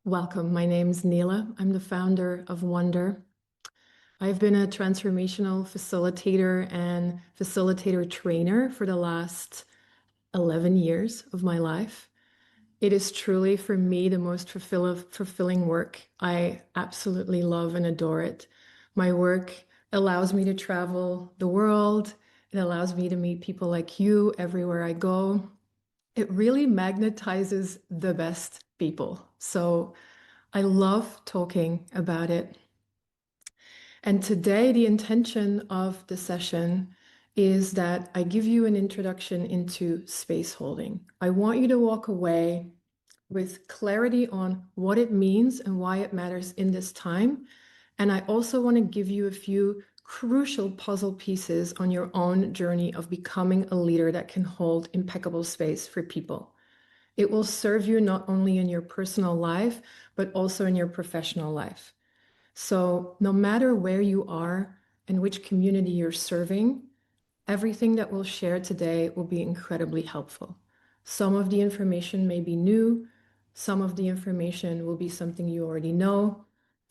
Welcome. My name's Neela. I'm the founder of Wondr. I've been a transformational facilitator and facilitator trainer for the last 11 years of my life. It is truly, for me, the most fulfilling work. I absolutely love and adore it. My work allows me to travel the world. It allows me to meet people like you everywhere I go. It really magnetizes the best people. So I love talking about it. And today, the intention of the session is that I give you an introduction into space holding. I want you to walk away with clarity on what it means and why it matters in this time. And I also want to give you a few crucial puzzle pieces on your own journey of becoming a leader that can hold impeccable space for people. It will serve you not only in your personal life, but also in your professional life. So no matter where you are and which community you're serving, everything that we'll share today will be incredibly helpful. Some of the information may be new, some of the information will be something you already know,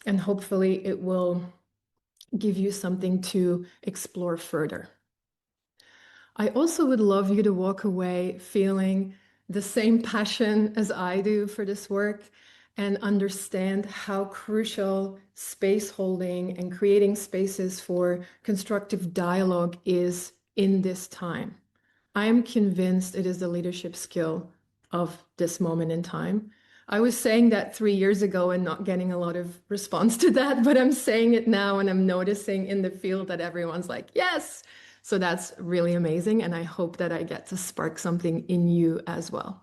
and hopefully it will give you something to explore further. I also would love you to walk away feeling the same passion as I do for this work and understand how crucial space holding and creating spaces for constructive dialogue is in this time. I am convinced it is the leadership skill of this moment in time. I was saying that 3 years ago and not getting a lot of response to that, but I'm saying it now and I'm noticing in the field that everyone's like, yes. So that's really amazing. And I hope that I get to spark something in you as well.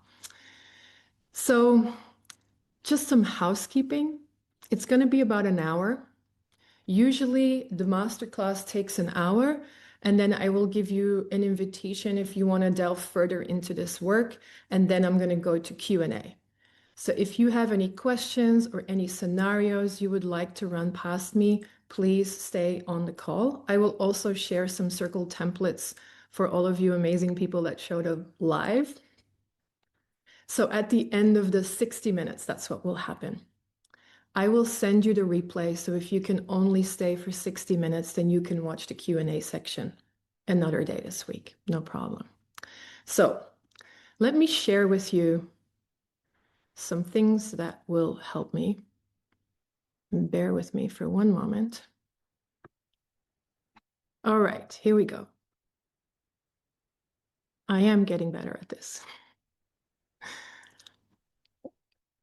So just some housekeeping. It's going to be about an hour. Usually the masterclass takes an hour, and then I will give you an invitation if you want to delve further into this work, and then I'm going to go to Q&A. So if you have any questions or any scenarios you would like to run past me, please stay on the call. I will also share some circle templates for all of you amazing people that showed up live. So at the end of the 60 minutes, that's what will happen. I will send you the replay, so if you can only stay for 60 minutes, then you can watch the Q&A section another day this week, no problem. So let me share with you some things that will help me. Bear with me for one moment. All right, here we go. I am getting better at this.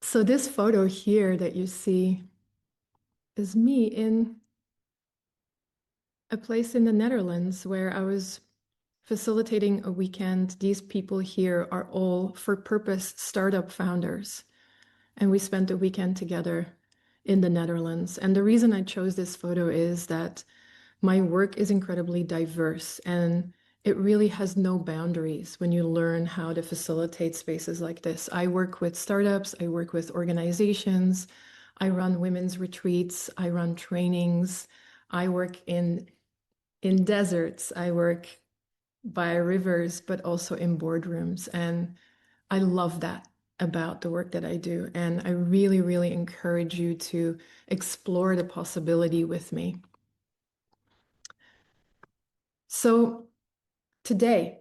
So this photo here that you see is me in a place in the Netherlands where I was facilitating a weekend. These people here are all for-purpose startup founders. And we spent a weekend together in the Netherlands. And the reason I chose this photo is that my work is incredibly diverse and it really has no boundaries when you learn how to facilitate spaces like this. I work with startups, I work with organizations, I run women's retreats, I run trainings, I work in deserts, I work by rivers, but also in boardrooms. And I love that about the work that I do. And I really, really encourage you to explore the possibility with me. So today,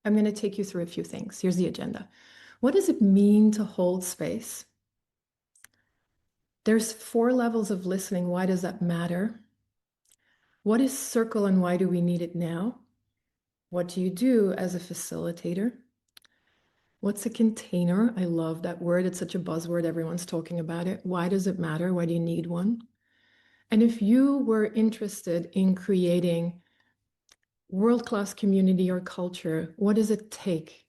I'm going to take you through a few things. Here's the agenda. What does it mean to hold space? There's 4 levels of listening. Why does that matter? What is circle and why do we need it now? What do you do as a facilitator? What's a container? I love that word. It's such a buzzword. Everyone's talking about it. Why does it matter? Why do you need one? And if you were interested in creating world-class community or culture, what does it take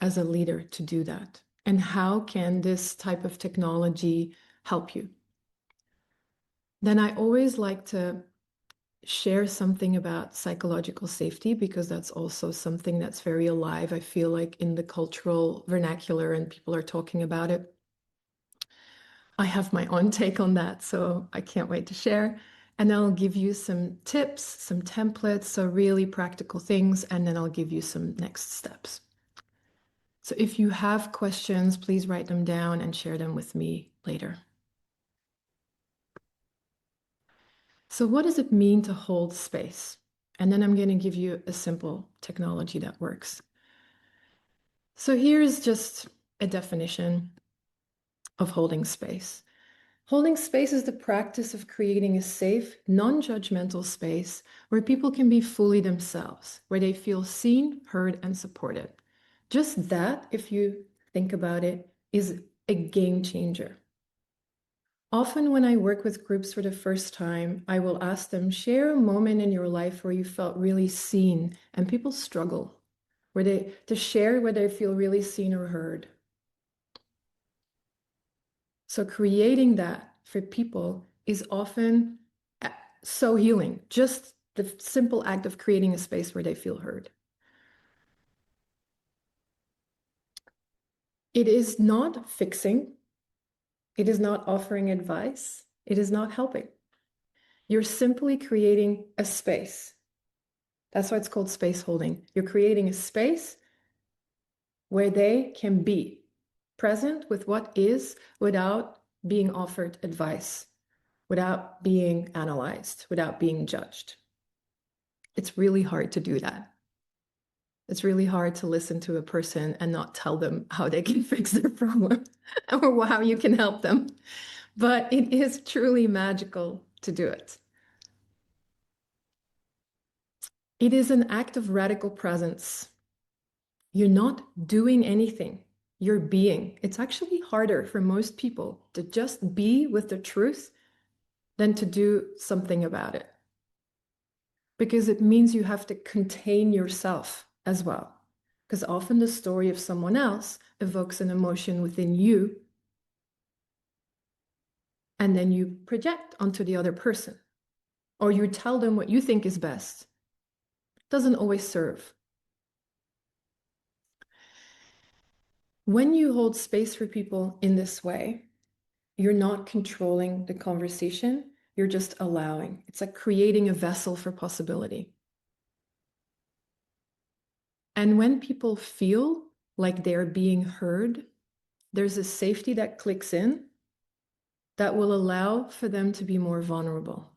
as a leader to do that? And how can this type of technology help you? Then I always like to share something about psychological safety because that's also something that's very alive. I feel like in the cultural vernacular and people are talking about it. I have my own take on that, so I can't wait to share. And I'll give you some tips, some templates, so really practical things, and then I'll give you some next steps. So if you have questions, please write them down and share them with me later. So what does it mean to hold space? And then I'm going to give you a simple technology that works. So here's just a definition of holding space. Holding space is the practice of creating a safe, non-judgmental space where people can be fully themselves, where they feel seen, heard, and supported. Just that, if you think about it, is a game changer. Often when I work with groups for the first time, I will ask them, share a moment in your life where you felt really seen, and people struggle, to share where they feel really seen or heard. So creating that for people is often so healing, just the simple act of creating a space where they feel heard. It is not fixing. It is not offering advice. It is not helping. You're simply creating a space. That's why it's called space holding. You're creating a space where they can be present with what is without being offered advice, without being analyzed, without being judged. It's really hard to do that. It's really hard to listen to a person and not tell them how they can fix their problem or how you can help them. But it is truly magical to do it. It is an act of radical presence. You're not doing anything. You're being. It's actually harder for most people to just be with the truth than to do something about it. Because it means you have to contain yourself as well. Because often the story of someone else evokes an emotion within you, and then you project onto the other person, or you tell them what you think is best. It doesn't always serve. When you hold space for people in this way, you're not controlling the conversation, you're just allowing. It's like creating a vessel for possibility. And when people feel like they're being heard, there's a safety that clicks in that will allow for them to be more vulnerable.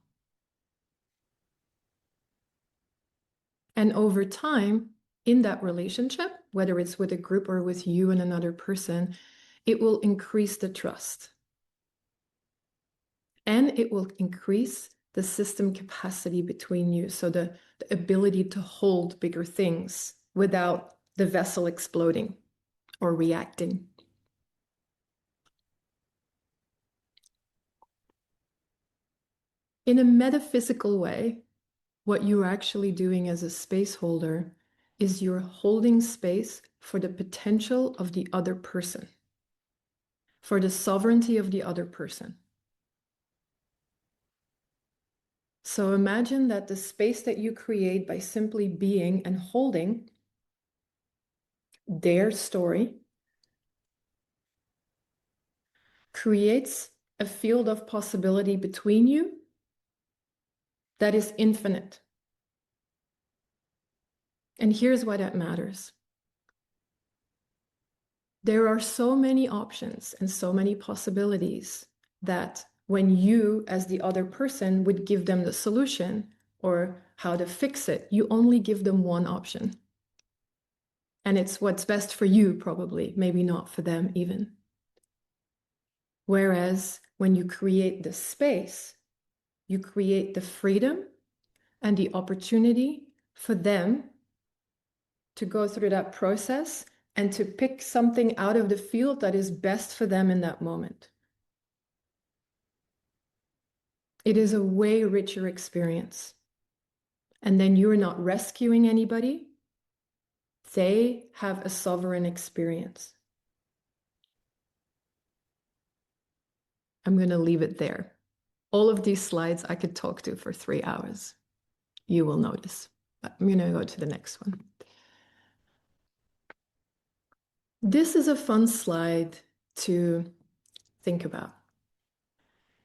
And over time, in that relationship, whether it's with a group or with you and another person, it will increase the trust. And it will increase the system capacity between you. So the ability to hold bigger things without the vessel exploding or reacting. In a metaphysical way, what you're actually doing as a space holder is you're holding space for the potential of the other person, for the sovereignty of the other person. So imagine that the space that you create by simply being and holding their story creates a field of possibility between you that is infinite. And here's why that matters. There are so many options and so many possibilities that when you, as the other person, would give them the solution or how to fix it, you only give them one option. And it's what's best for you, probably, maybe not for them even. Whereas when you create the space, you create the freedom and the opportunity for them to go through that process and to pick something out of the field that is best for them in that moment. It is a way richer experience. And then you're not rescuing anybody. They have a sovereign experience. I'm going to leave it there. All of these slides I could talk to for 3 hours. You will notice. But I'm going to go to the next one. This is a fun slide to think about.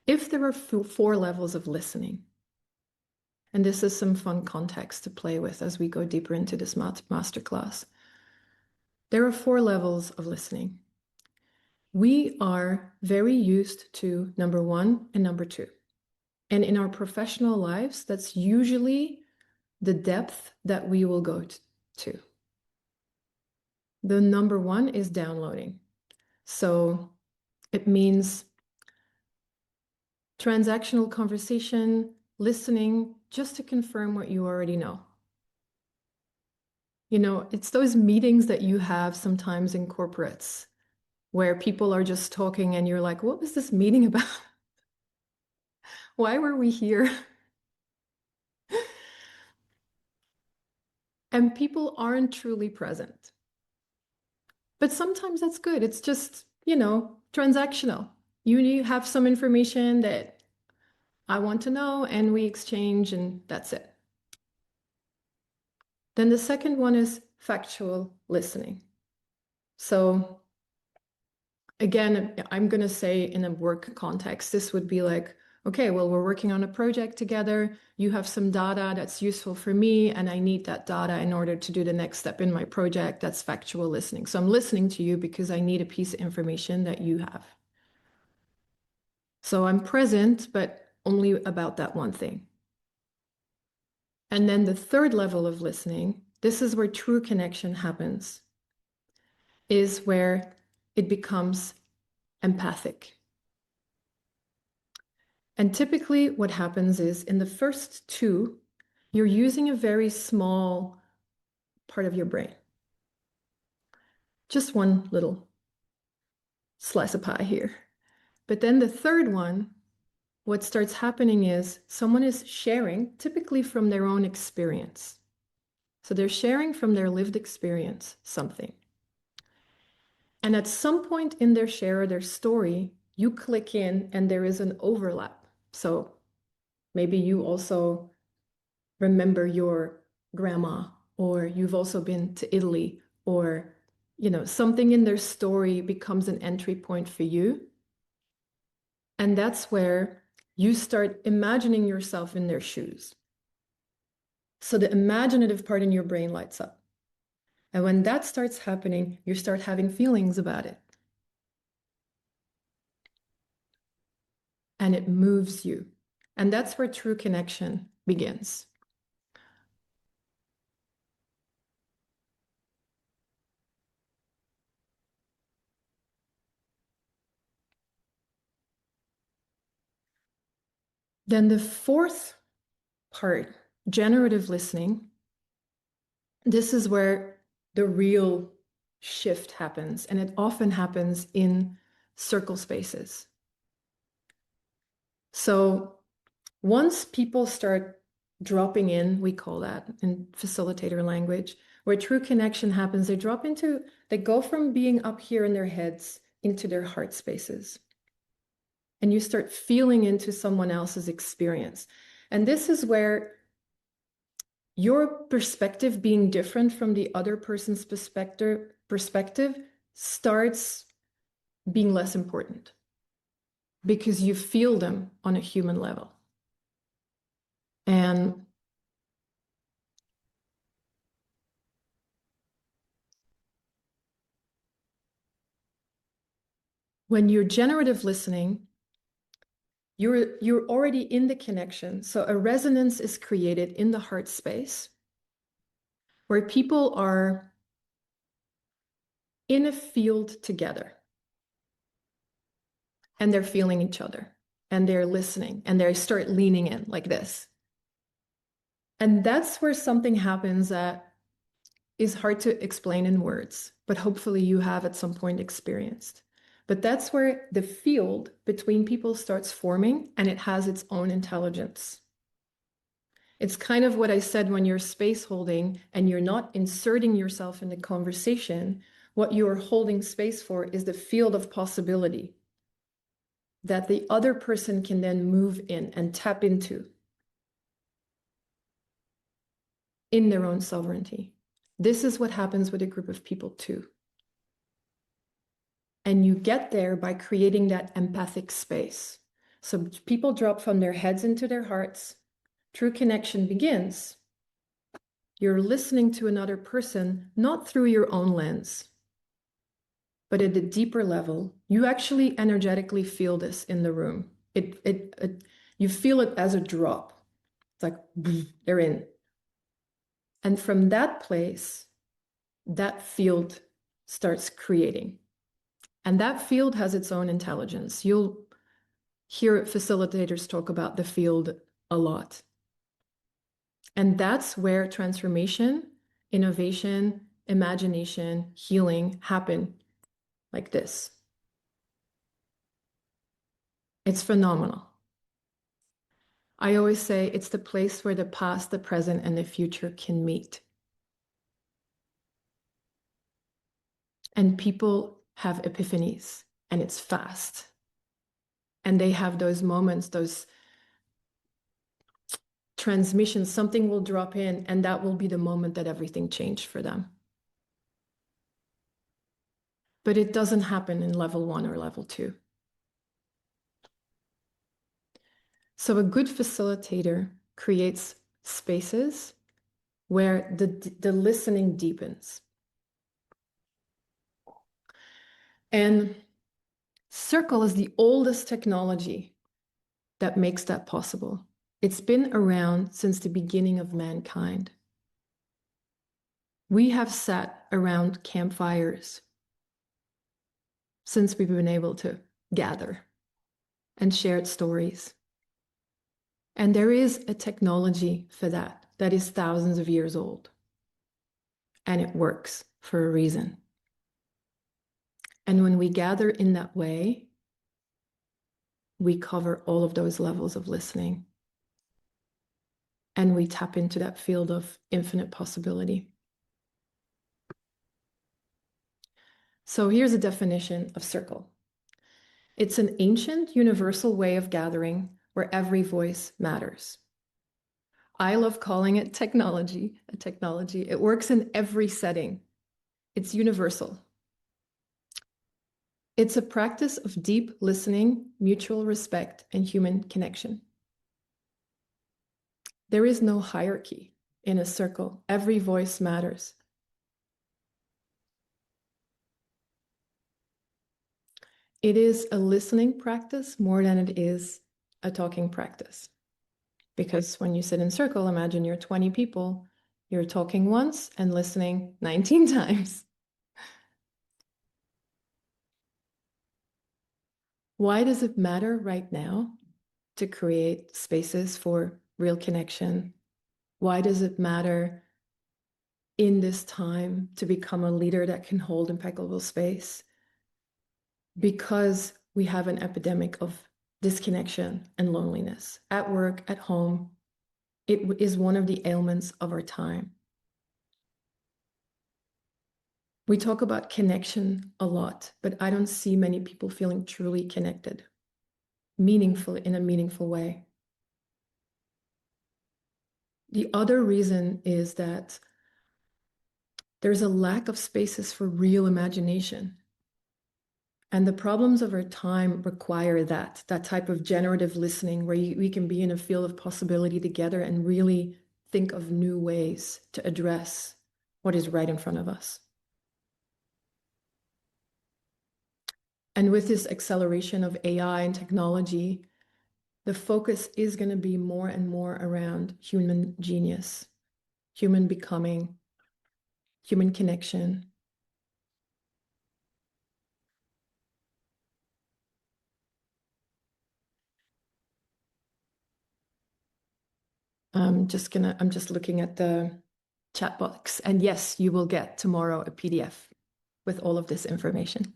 If there are 4 levels of listening, and this is some fun context to play with as we go deeper into this masterclass, there are 4 levels of listening. We are very used to number 1 and number 2. And in our professional lives, that's usually the depth that we will go to. The number one is downloading. So it means transactional conversation, listening, just to confirm what you already know. You know, it's those meetings that you have sometimes in corporates where people are just talking and you're like, what was this meeting about? Why were we here? And people aren't truly present. But sometimes that's good. It's just, you know, transactional. You have some information that I want to know, and we exchange, and that's it. Then the second one is factual listening. So again, I'm going to say in a work context, this would be like, okay, well, we're working on a project together. You have some data that's useful for me, and I need that data in order to do the next step in my project. That's factual listening. So I'm listening to you because I need a piece of information that you have. So I'm present, but only about that one thing. And then the third level of listening, this is where true connection happens, is where it becomes empathic. And typically what happens is in the first two, you're using a very small part of your brain. Just one little slice of pie here. But then the third one, what starts happening is someone is sharing, typically from their own experience. So they're sharing from their lived experience something. And at some point in their share or their story, you click in and there is an overlap. So maybe you also remember your grandma, or you've also been to Italy, or, you know, something in their story becomes an entry point for you. And that's where you start imagining yourself in their shoes. So the imaginative part in your brain lights up. And when that starts happening, you start having feelings about it. And it moves you. And that's where true connection begins. Then the fourth part, generative listening, this is where the real shift happens. And it often happens in circle spaces. So once people start dropping in, we call that in facilitator language, where true connection happens, they go from being up here in their heads into their heart spaces. And you start feeling into someone else's experience. And this is where your perspective being different from the other person's perspective starts being less important because you feel them on a human level. And when you're generative listening, you're already in the connection. So a resonance is created in the heart space where people are in a field together and they're feeling each other and they're listening and they start leaning in like this. And that's where something happens that is hard to explain in words, but hopefully you have at some point experienced. But that's where the field between people starts forming and it has its own intelligence. It's kind of what I said when you're space holding and you're not inserting yourself in the conversation. What you're holding space for is the field of possibility that the other person can then move in and tap into in their own sovereignty. This is what happens with a group of people too. And you get there by creating that empathic space. So people drop from their heads into their hearts. True connection begins. You're listening to another person, not through your own lens, but at a deeper level. You actually energetically feel this in the room. You feel it as a drop. It's like, they're in. And from that place, that field starts creating. And that field has its own intelligence. You'll hear facilitators talk about the field a lot. And that's where transformation, innovation, imagination, healing happen like this. It's phenomenal. I always say it's the place where the past, the present, and the future can meet. And people have epiphanies, and it's fast. And they have those moments, those transmissions, something will drop in, and that will be the moment that everything changed for them. But it doesn't happen in level 1 or level 2. So a good facilitator creates spaces where the listening deepens. And Circle is the oldest technology that makes that possible. It's been around since the beginning of mankind. We have sat around campfires since we've been able to gather and shared stories. And there is a technology for that that is thousands of years old. And it works for a reason. And when we gather in that way, we cover all of those levels of listening. And we tap into that field of infinite possibility. So here's a definition of circle. It's an ancient, universal way of gathering where every voice matters. I love calling it technology, a technology. It works in every setting. It's universal. It's a practice of deep listening, mutual respect, and human connection. There is no hierarchy in a circle. Every voice matters. It is a listening practice more than it is a talking practice. Because when you sit in circle, imagine you're 20 people, you're talking once and listening 19 times. Why does it matter right now to create spaces for real connection? Why does it matter in this time to become a leader that can hold impeccable space? Because we have an epidemic of disconnection and loneliness at work, at home. It is one of the ailments of our time. We talk about connection a lot, but I don't see many people feeling truly connected, meaningful in a meaningful way. The other reason is that there's a lack of spaces for real imagination. And the problems of our time require that type of generative listening where we can be in a field of possibility together and really think of new ways to address what is right in front of us. And with this acceleration of AI and technology, the focus is going to be more and more around human genius, human becoming, human connection. I'm just looking at the chat box. And yes, you will get tomorrow a PDF with all of this information.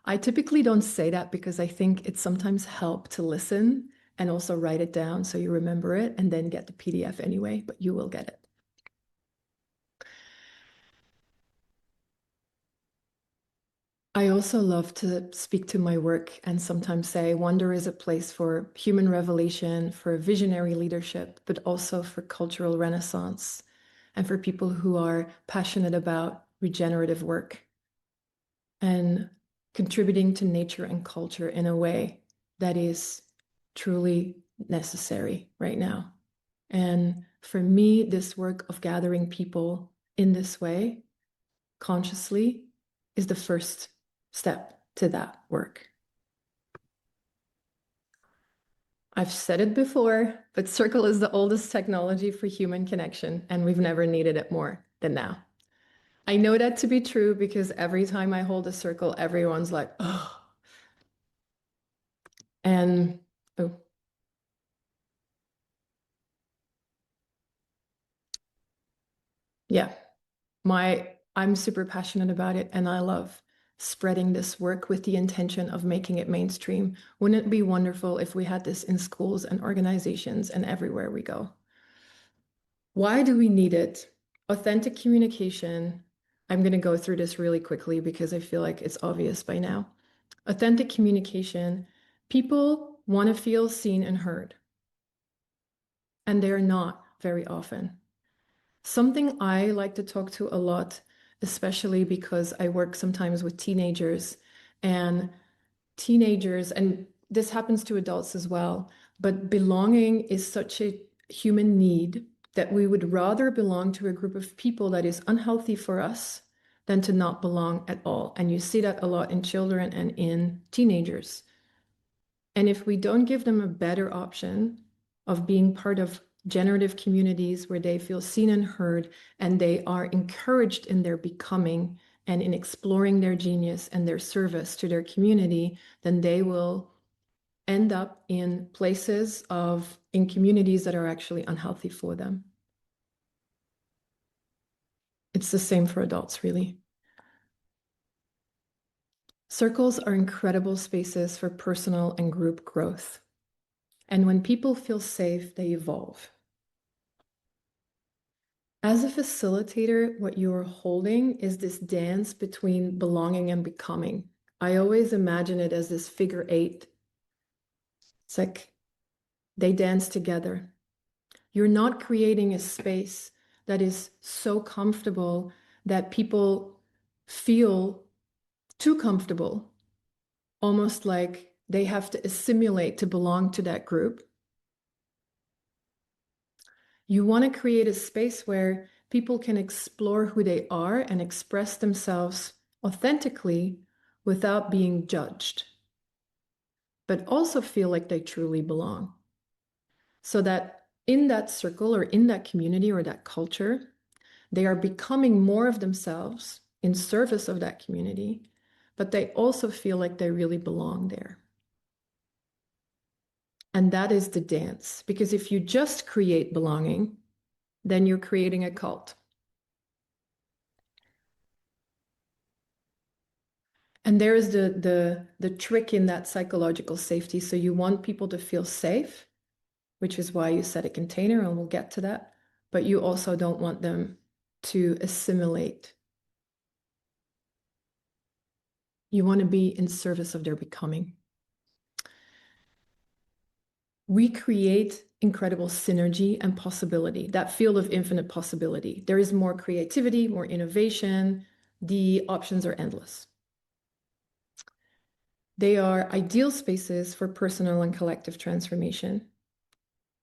I typically don't say that because I think it sometimes helps to listen and also write it down so you remember it and then get the PDF anyway, but you will get it. I also love to speak to my work and sometimes say Wondr is a place for human revelation, for visionary leadership, but also for cultural renaissance and for people who are passionate about regenerative work and contributing to nature and culture in a way that is truly necessary right now. And for me, this work of gathering people in this way, consciously, is the first step to that work. I've said it before, but Circle is the oldest technology for human connection, and we've never needed it more than now. I know that to be true because every time I hold a circle, everyone's like, oh. And oh, yeah, I'm super passionate about it, and I love spreading this work with the intention of making it mainstream. Wouldn't it be wonderful if we had this in schools and organizations and everywhere we go? Why do we need it? Authentic communication. I'm going to go through this really quickly because I feel like it's obvious by now. Authentic communication. People want to feel seen and heard, and they're not very often. Something I like to talk to a lot, especially because I work sometimes with and teenagers, and this happens to adults as well, but belonging is such a human need that we would rather belong to a group of people that is unhealthy for us than to not belong at all. And you see that a lot in children and in teenagers. And if we don't give them a better option of being part of generative communities where they feel seen and heard, and they are encouraged in their becoming and in exploring their genius and their service to their community, then they will end up in in communities that are actually unhealthy for them. It's the same for adults, really. Circles are incredible spaces for personal and group growth. And when people feel safe, they evolve. As a facilitator, what you're holding is this dance between belonging and becoming. I always imagine it as this figure eight. It's like they dance together. You're not creating a space that is so comfortable that people feel too comfortable, almost like they have to assimilate to belong to that group. You want to create a space where people can explore who they are and express themselves authentically without being judged, but also feel like they truly belong. So that in that circle or in that community or that culture, they are becoming more of themselves in service of that community, but they also feel like they really belong there. And that is the dance. Because if you just create belonging, then you're creating a cult. And there is the trick in that psychological safety. So you want people to feel safe, which is why you set a container, and we'll get to that. But you also don't want them to assimilate. You want to be in service of their becoming. We create incredible synergy and possibility, that field of infinite possibility. There is more creativity, more innovation. The options are endless. They are ideal spaces for personal and collective transformation.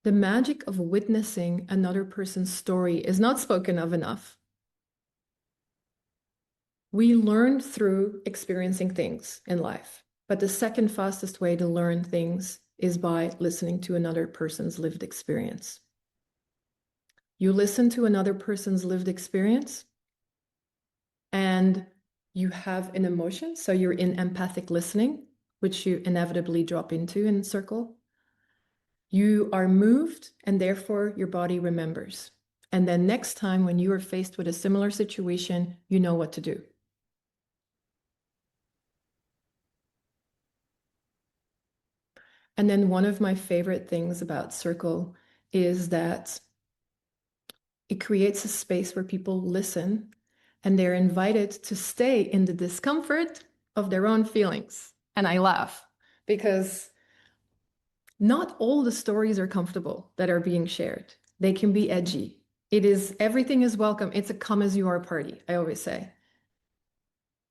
The magic of witnessing another person's story is not spoken of enough. We learn through experiencing things in life, but the second fastest way to learn things is by listening to another person's lived experience. You listen to another person's lived experience and you have an emotion. So you're in empathic listening, which you inevitably drop into in Circle. You are moved and therefore your body remembers. And then next time when you are faced with a similar situation, you know what to do. And then one of my favorite things about Circle is that it creates a space where people listen and they're invited to stay in the discomfort of their own feelings. And I laugh because not all the stories are comfortable that are being shared. They can be edgy. Everything is welcome. It's a come as you are party, I always say.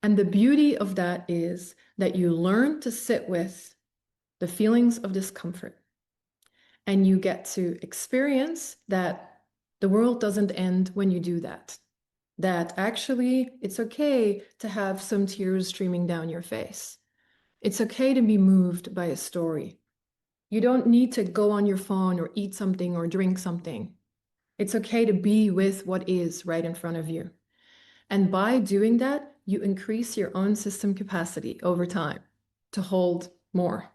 And the beauty of that is that you learn to sit with the feelings of discomfort. And you get to experience that the world doesn't end when you do that. That actually it's okay to have some tears streaming down your face. It's okay to be moved by a story. You don't need to go on your phone or eat something or drink something. It's okay to be with what is right in front of you. And by doing that, you increase your own system capacity over time to hold more.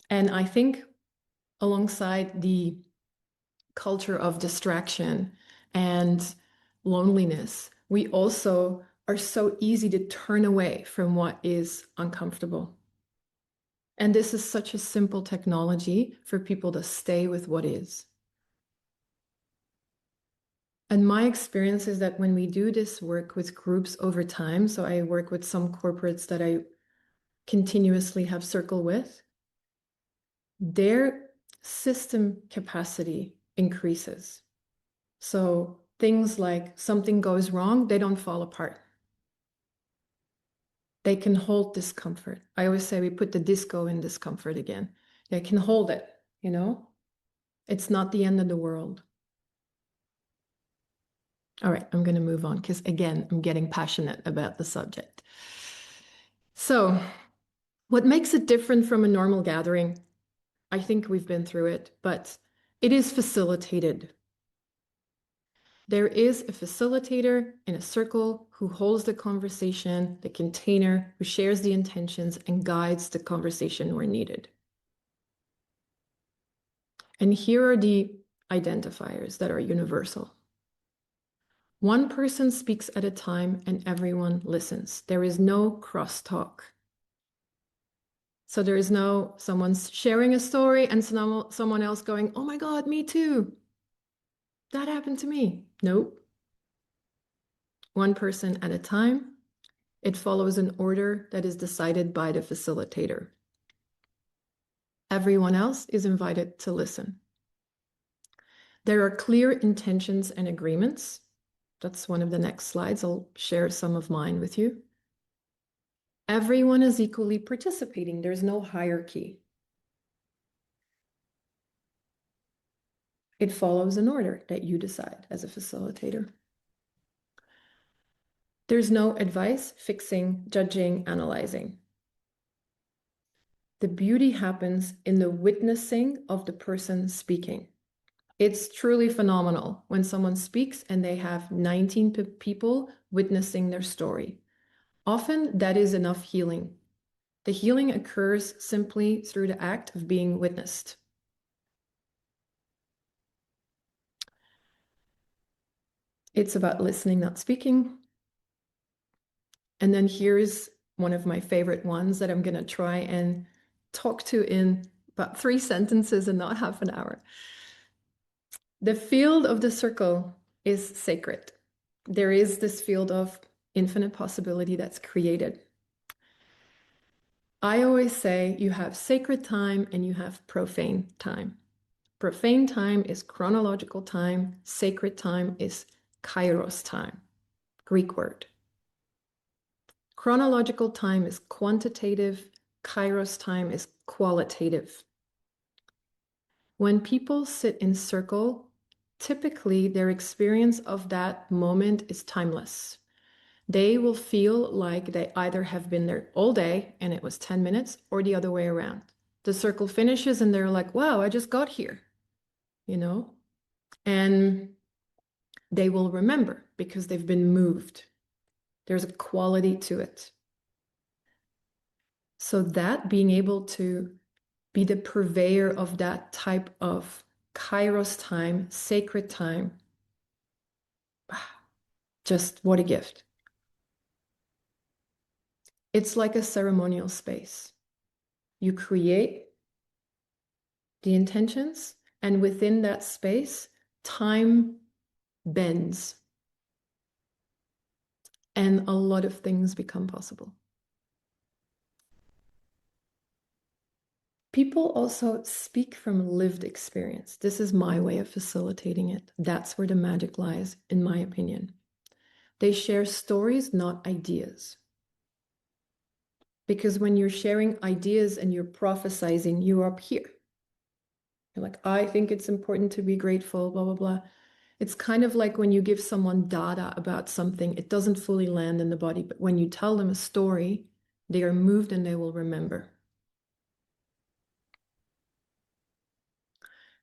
And I think alongside the culture of distraction and loneliness, we also are so easy to turn away from what is uncomfortable. And this is such a simple technology for people to stay with what is. And my experience is that when we do this work with groups over time, so I work with some corporates that I continuously have Circle with, their system capacity increases. So things like something goes wrong, they don't fall apart. They can hold discomfort. I always say we put the disco in discomfort again. They can hold it, you know? It's not the end of the world. All right, I'm going to move on because, again, I'm getting passionate about the subject. So, what makes it different from a normal gathering? I think we've been through it, but it is facilitated. There is a facilitator in a circle who holds the conversation, the container, who shares the intentions and guides the conversation where needed. And here are the identifiers that are universal. One person speaks at a time and everyone listens. There is no crosstalk. So there is no someone's sharing a story and someone else going, oh my God, me too. That happened to me. Nope. One person at a time. It follows an order that is decided by the facilitator. Everyone else is invited to listen. There are clear intentions and agreements. That's one of the next slides. I'll share some of mine with you. Everyone is equally participating. There's no hierarchy. It follows an order that you decide as a facilitator. There's no advice, fixing, judging, analyzing. The beauty happens in the witnessing of the person speaking. It's truly phenomenal when someone speaks and they have 19 people witnessing their story. Often that is enough healing. The healing occurs simply through the act of being witnessed. It's about listening, not speaking. And then here's one of my favorite ones that I'm going to try and talk to in about 3 sentences and not half an hour. The field of the circle is sacred. There is this field of infinite possibility that's created. I always say you have sacred time and you have profane time. Profane time is chronological time. Sacred time is kairos time, Greek word. Chronological time is quantitative. Kairos time is qualitative. When people sit in circle, typically their experience of that moment is timeless. They will feel like they either have been there all day and it was 10 minutes or the other way around. The circle finishes and they're like, wow, I just got here, you know? And they will remember because they've been moved. There's a quality to it. So that being able to be the purveyor of that type of kairos time, sacred time, just what a gift. It's like a ceremonial space. You create the intentions, and within that space, time bends. And a lot of things become possible. People also speak from lived experience. This is my way of facilitating it. That's where the magic lies, in my opinion. They share stories, not ideas. Because when you're sharing ideas and you're prophesizing, you're up here. You're like, I think it's important to be grateful, blah, blah, blah. It's kind of like when you give someone data about something, it doesn't fully land in the body. But when you tell them a story, they are moved and they will remember.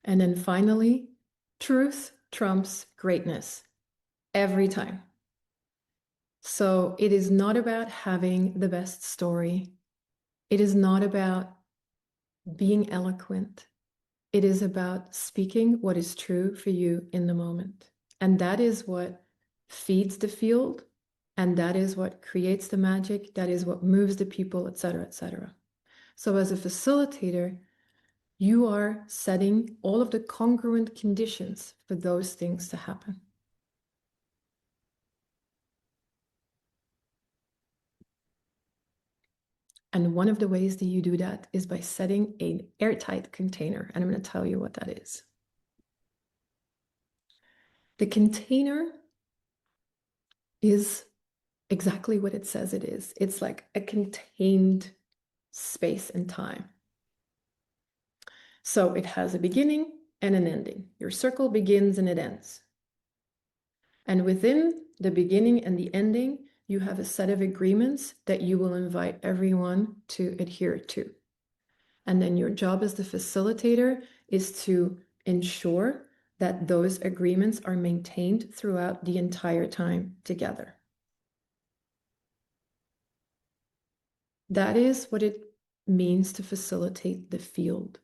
And then finally, truth trumps greatness every time. So it is not about having the best story. It is not about being eloquent. It is about speaking what is true for you in the moment. And that is what feeds the field. And that is what creates the magic. That is what moves the people, et cetera, et cetera. So as a facilitator, you are setting all of the congruent conditions for those things to happen. And one of the ways that you do that is by setting an airtight container. And I'm going to tell you what that is. The container is exactly what it says it is. It's like a contained space and time. So it has a beginning and an ending. Your circle begins and it ends. And within the beginning and the ending, you have a set of agreements that you will invite everyone to adhere to. And then your job as the facilitator is to ensure that those agreements are maintained throughout the entire time together. That is what it means to facilitate the field.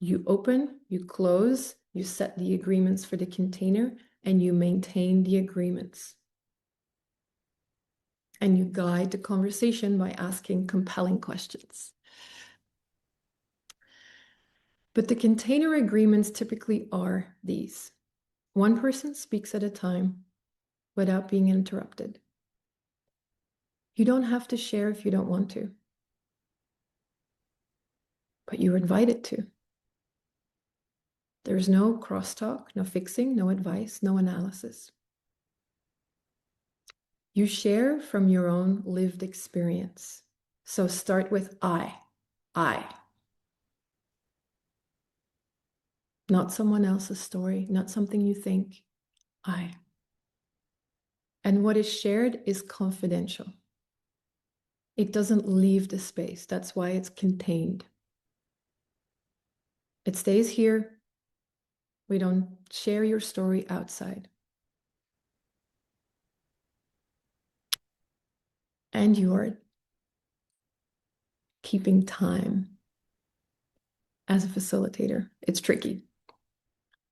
You open, you close, you set the agreements for the container, and you maintain the agreements. And you guide the conversation by asking compelling questions. But the container agreements typically are these. One person speaks at a time without being interrupted. You don't have to share if you don't want to, but you're invited to. There's no crosstalk, no fixing, no advice, no analysis. You share from your own lived experience. So start with I. Not someone else's story, not something you think. I. And what is shared is confidential. It doesn't leave the space. That's why it's contained. It stays here. We don't share your story outside. And you are keeping time as a facilitator. It's tricky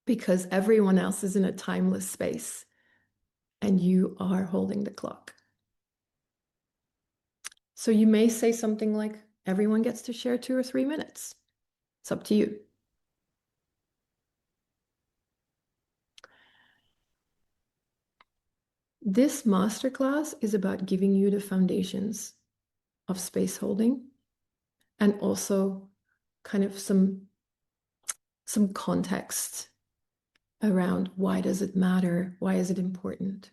because everyone else is in a timeless space and you are holding the clock. So you may say something like, everyone gets to share 2 or 3 minutes. It's up to you. This masterclass is about giving you the foundations of space holding and also kind of some context around why does it matter? Why is it important?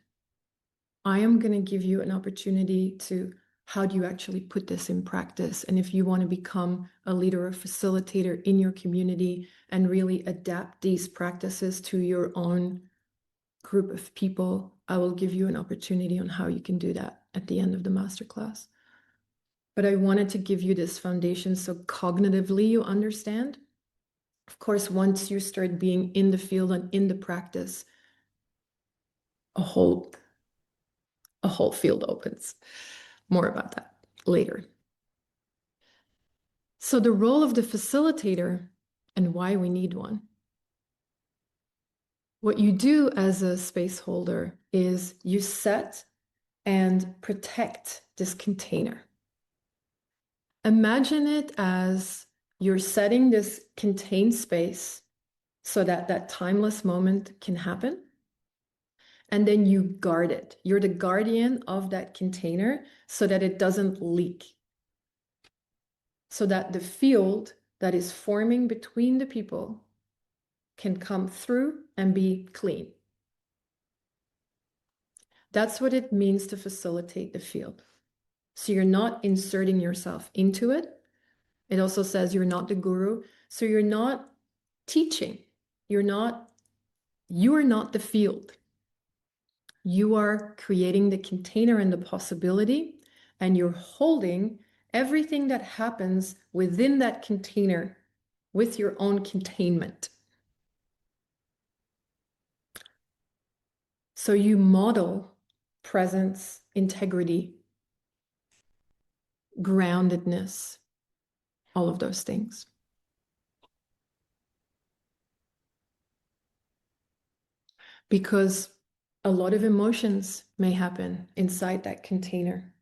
I am going to give you an opportunity to how do you actually put this in practice? And if you want to become a leader or facilitator in your community and really adapt these practices to your own group of people, I will give you an opportunity on how you can do that at the end of the masterclass. But I wanted to give you this foundation so cognitively you understand. Of course, once you start being in the field and in the practice, a whole field opens. More about that later. So the role of the facilitator and why we need one. What you do as a space holder is you set and protect this container. Imagine it as you're setting this contained space so that that timeless moment can happen. And then you guard it. You're the guardian of that container so that it doesn't leak. So that the field that is forming between the people can come through and be clean. That's what it means to facilitate the field. So you're not inserting yourself into it. It also says you're not the guru. So you're not teaching. You are not the field. You are creating the container and the possibility, and you're holding everything that happens within that container with your own containment. So you model presence, integrity, groundedness, all of those things. Because a lot of emotions may happen inside that container.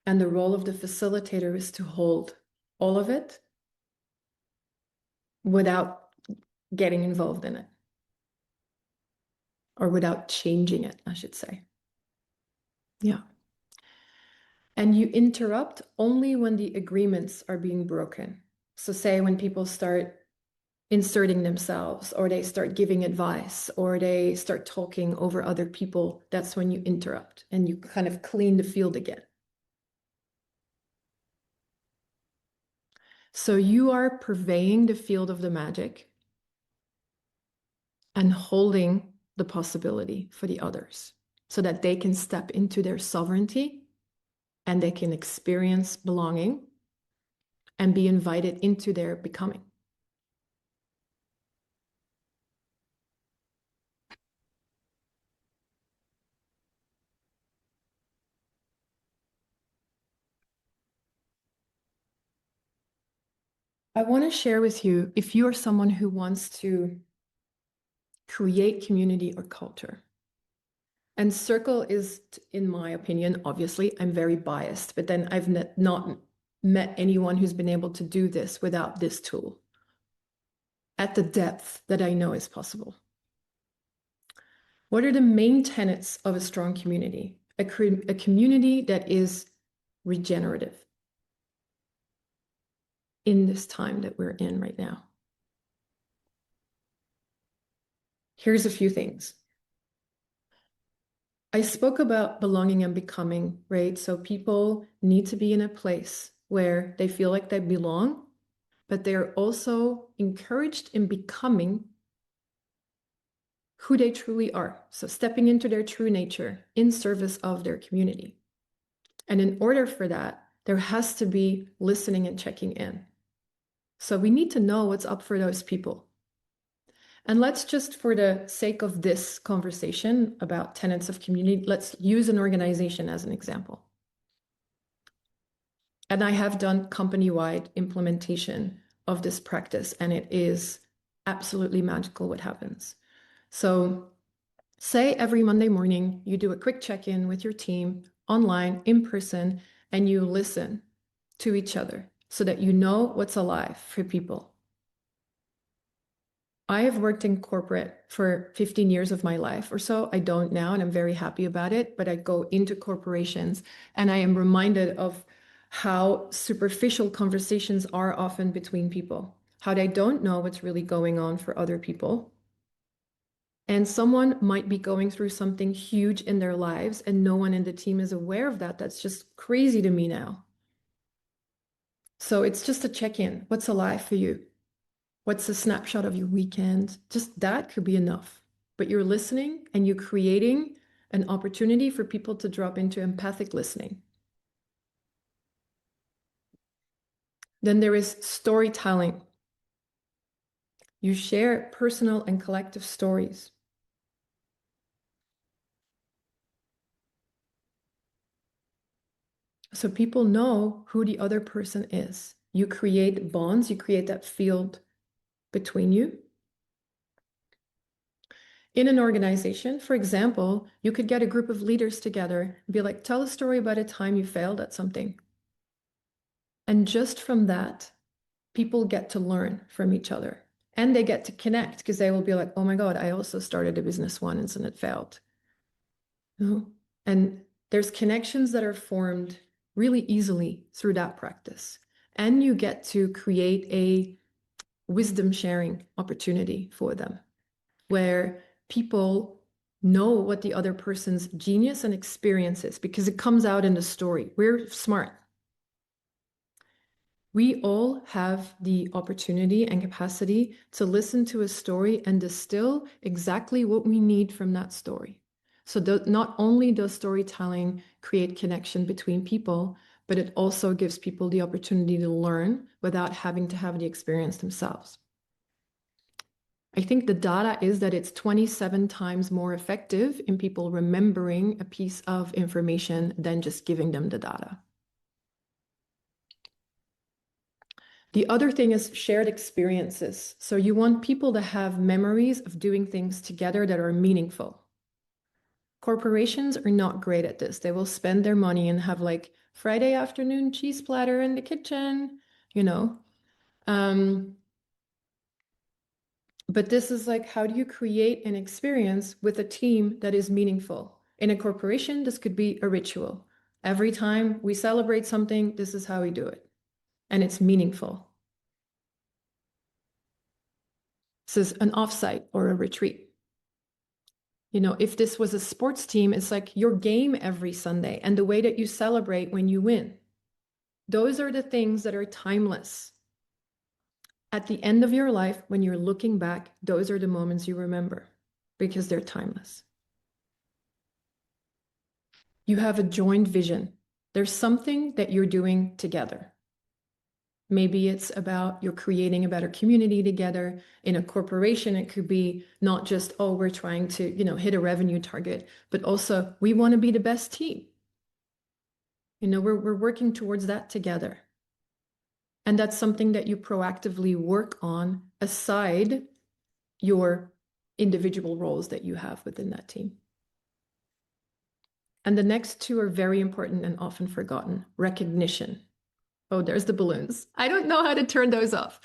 And the role of the facilitator is to hold all of it without getting involved in it, or without changing it, I should say. Yeah. And you interrupt only when the agreements are being broken. So say when people start inserting themselves, or they start giving advice, or they start talking over other people, that's when you interrupt and you kind of clean the field again. So you are purveying the field of the magic and holding the possibility for the others so that they can step into their sovereignty and they can experience belonging and be invited into their becoming. I want to share with you, if you are someone who wants to create community or culture, and Circle is, in my opinion, obviously, I'm very biased, but then I've not met anyone who's been able to do this without this tool at the depth that I know is possible. What are the main tenets of a strong community? A community that is regenerative in this time that we're in right now. Here's a few things. I spoke about belonging and becoming, right? So people need to be in a place where they feel like they belong, but they're also encouraged in becoming who they truly are. So stepping into their true nature in service of their community. And in order for that, there has to be listening and checking in. So we need to know what's up for those people. And let's just, for the sake of this conversation about tenets of community, let's use an organization as an example. And I have done company-wide implementation of this practice, and it is absolutely magical what happens. So say every Monday morning, you do a quick check-in with your team, online, in person, and you listen to each other so that you know what's alive for people. I have worked in corporate for 15 years of my life or so. I don't now, and I'm very happy about it, but I go into corporations and I am reminded of how superficial conversations are often between people, how they don't know what's really going on for other people. And someone might be going through something huge in their lives and no one in the team is aware of that. That's just crazy to me now. So it's just a check-in. What's alive for you? What's a snapshot of your weekend? Just that could be enough. But you're listening and you're creating an opportunity for people to drop into empathic listening. Then there is storytelling. You share personal and collective stories. So people know who the other person is. You create bonds, you create that field between you. In an organization, for example, you could get a group of leaders together and be like, tell a story about a time you failed at something. And just from that, people get to learn from each other and they get to connect because they will be like, oh my God, I also started a business once and it failed. And there's connections that are formed really easily through that practice. And you get to create a wisdom sharing opportunity for them where people know what the other person's genius and experience is because it comes out in the story. We're smart. We all have the opportunity and capacity to listen to a story and distill exactly what we need from that story. So not only does storytelling create connection between people, but it also gives people the opportunity to learn without having to have the experience themselves. I think the data is that it's 27 times more effective in people remembering a piece of information than just giving them the data. The other thing is shared experiences. So you want people to have memories of doing things together that are meaningful. Corporations are not great at this. They will spend their money and have like Friday afternoon cheese platter in the kitchen, you know. But this is like, how do you create an experience with a team that is meaningful? In a corporation, this could be a ritual. Every time we celebrate something, this is how we do it. And it's meaningful. This is an offsite or a retreat. You know, if this was a sports team, it's like your game every Sunday and the way that you celebrate when you win. Those are the things that are timeless. At the end of your life, when you're looking back, those are the moments you remember because they're timeless. You have a joint vision. There's something that you're doing together. Maybe it's about you're creating a better community together. In a corporation, it could be not just, oh, we're trying to, hit a revenue target, but also we want to be the best team. We're working towards that together. And that's something that you proactively work on aside your individual roles that you have within that team. And the next two are very important and often forgotten. Recognition. Oh, there's the balloons. I don't know how to turn those off.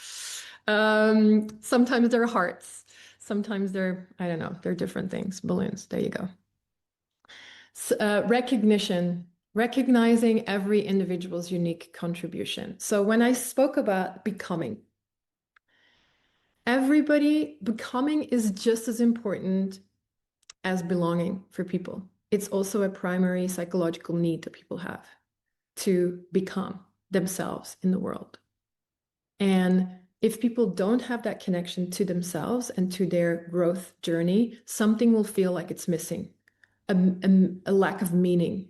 Sometimes they're hearts. Sometimes they're, I don't know, they're different things. Balloons, there you go. So, recognition, recognizing every individual's unique contribution. So when I spoke about becoming is just as important as belonging for people. It's also a primary psychological need that people have to become themselves in the world. And if people don't have that connection to themselves and to their growth journey, something will feel like it's missing, a lack of meaning.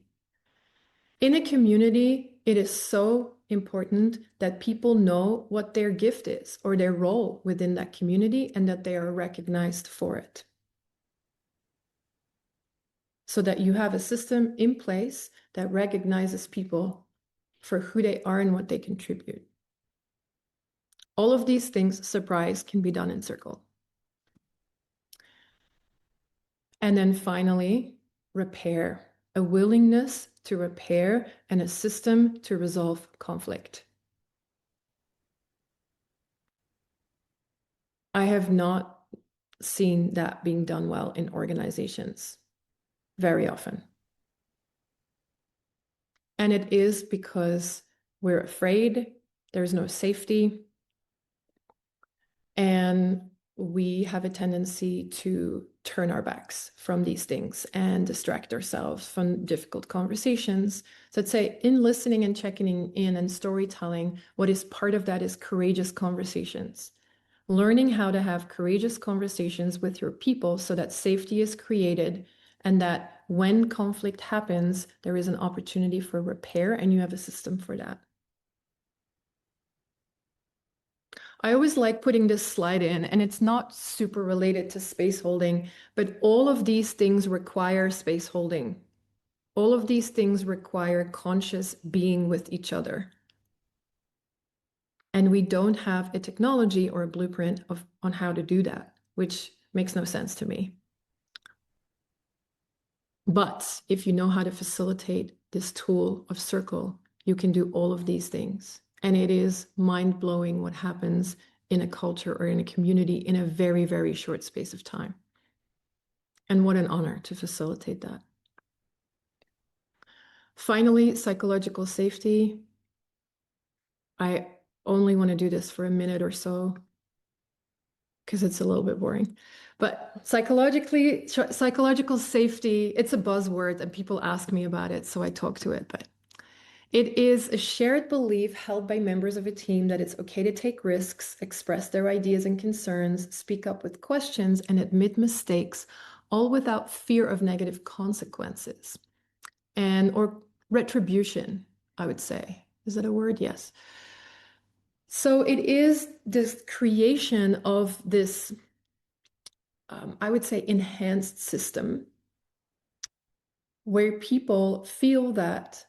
In a community, it is so important that people know what their gift is or their role within that community and that they are recognized for it. So that you have a system in place that recognizes people for who they are and what they contribute. All of these things, surprise, can be done in Circle. And then finally, repair, a willingness to repair and a system to resolve conflict. I have not seen that being done well in organizations very often. And it is because we're afraid, there's no safety, and we have a tendency to turn our backs from these things and distract ourselves from difficult conversations. So I'd say in listening and checking in and storytelling, what is part of that is courageous conversations. Learning how to have courageous conversations with your people so that safety is created and that when conflict happens, there is an opportunity for repair and you have a system for that. I always like putting this slide in, and it's not super related to space holding, but all of these things require space holding. All of these things require conscious being with each other. And we don't have a technology or a blueprint on how to do that, which makes no sense to me. But if you know how to facilitate this tool of Circle, you can do all of these things. And it is mind-blowing what happens in a culture or in a community in a very, very short space of time. And what an honor to facilitate that. Finally, psychological safety. I only want to do this for a minute or so because it's a little bit boring. But psychological safety, it's a buzzword and people ask me about it, so I talk to it. But it is a shared belief held by members of a team that it's okay to take risks, express their ideas and concerns, speak up with questions, and admit mistakes, all without fear of negative consequences or retribution, I would say. Is that a word? Yes. So it is this creation of this I would say, enhanced system where people feel that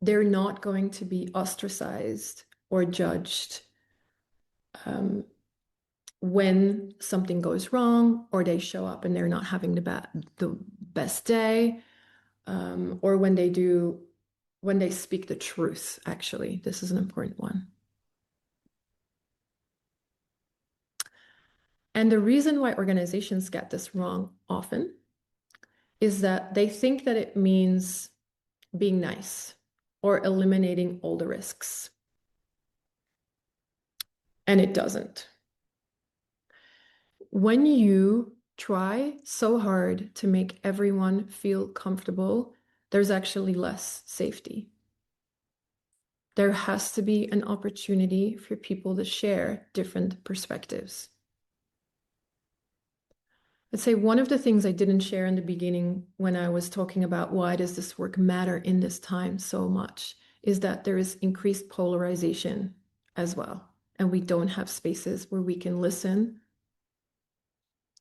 they're not going to be ostracized or judged when something goes wrong, or they show up and they're not having the best day, or when they speak the truth. Actually, this is an important one. And the reason why organizations get this wrong often is that they think that it means being nice or eliminating all the risks. And it doesn't. When you try so hard to make everyone feel comfortable, there's actually less safety. There has to be an opportunity for people to share different perspectives. Let's say one of the things I didn't share in the beginning when I was talking about why does this work matter in this time so much is that there is increased polarization as well. And we don't have spaces where we can listen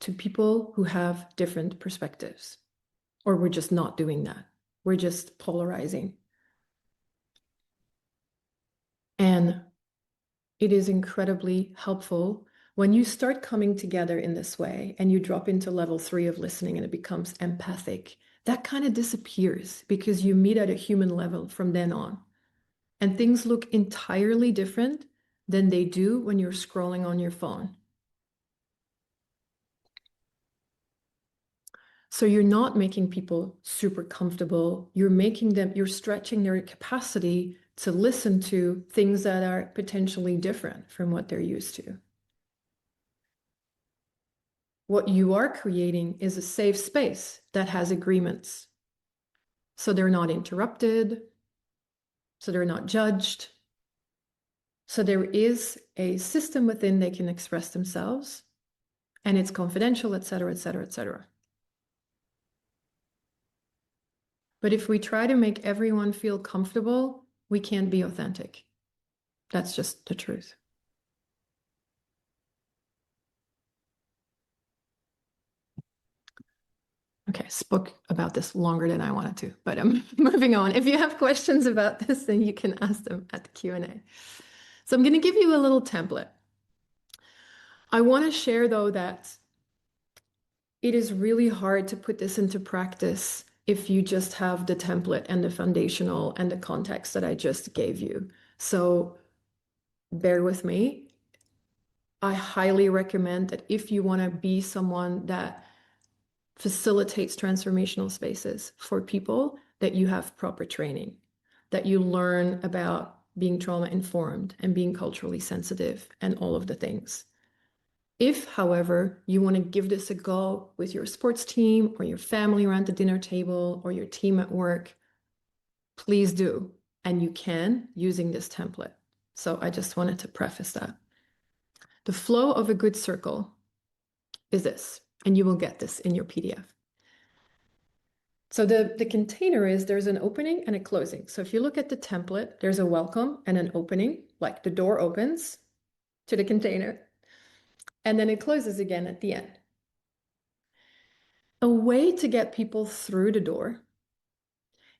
to people who have different perspectives. Or we're just not doing that. We're just polarizing. And it is incredibly helpful when you start coming together in this way and you drop into level 3 of listening and it becomes empathic. That kind of disappears because you meet at a human level from then on. And things look entirely different than they do when you're scrolling on your phone. So you're not making people super comfortable. You're stretching their capacity to listen to things that are potentially different from what they're used to. What you are creating is a safe space that has agreements. So they're not interrupted, so they're not judged. So there is a system within they can express themselves, and it's confidential, et cetera, et cetera, et cetera. But if we try to make everyone feel comfortable, we can't be authentic. That's just the truth. Okay, spoke about this longer than I wanted to, but I'm moving on. If you have questions about this, then you can ask them at the Q&A. So I'm going to give you a little template. I want to share, though, that it is really hard to put this into practice if you just have the template and the foundational and the context that I just gave you. So bear with me. I highly recommend that if you want to be someone that facilitates transformational spaces for people, that you have proper training, that you learn about being trauma informed and being culturally sensitive and all of the things. If, however, you want to give this a go with your sports team or your family around the dinner table or your team at work, please do. And you can using this template. So I just wanted to preface that. The flow of a good circle is this, and you will get this in your PDF. So the container is there's an opening and a closing. So if you look at the template, there's a welcome and an opening, like the door opens to the container, and then it closes again at the end. A way to get people through the door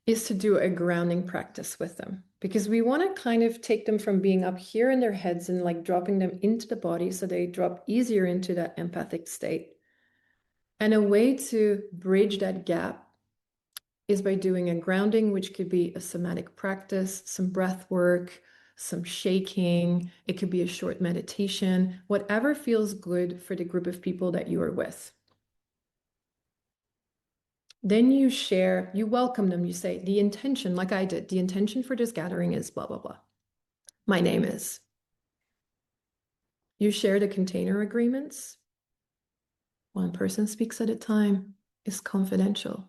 is to do a grounding practice with them, because we want to kind of take them from being up here in their heads and like dropping them into the body so they drop easier into that empathic state. And a way to bridge that gap is by doing a grounding, which could be a somatic practice, some breath work, some shaking. It could be a short meditation, whatever feels good for the group of people that you are with. Then you share, you welcome them, you say, the intention, like I did, the intention for this gathering is blah, blah, blah. My name is. You share the container agreements. One person speaks at a time. Is confidential.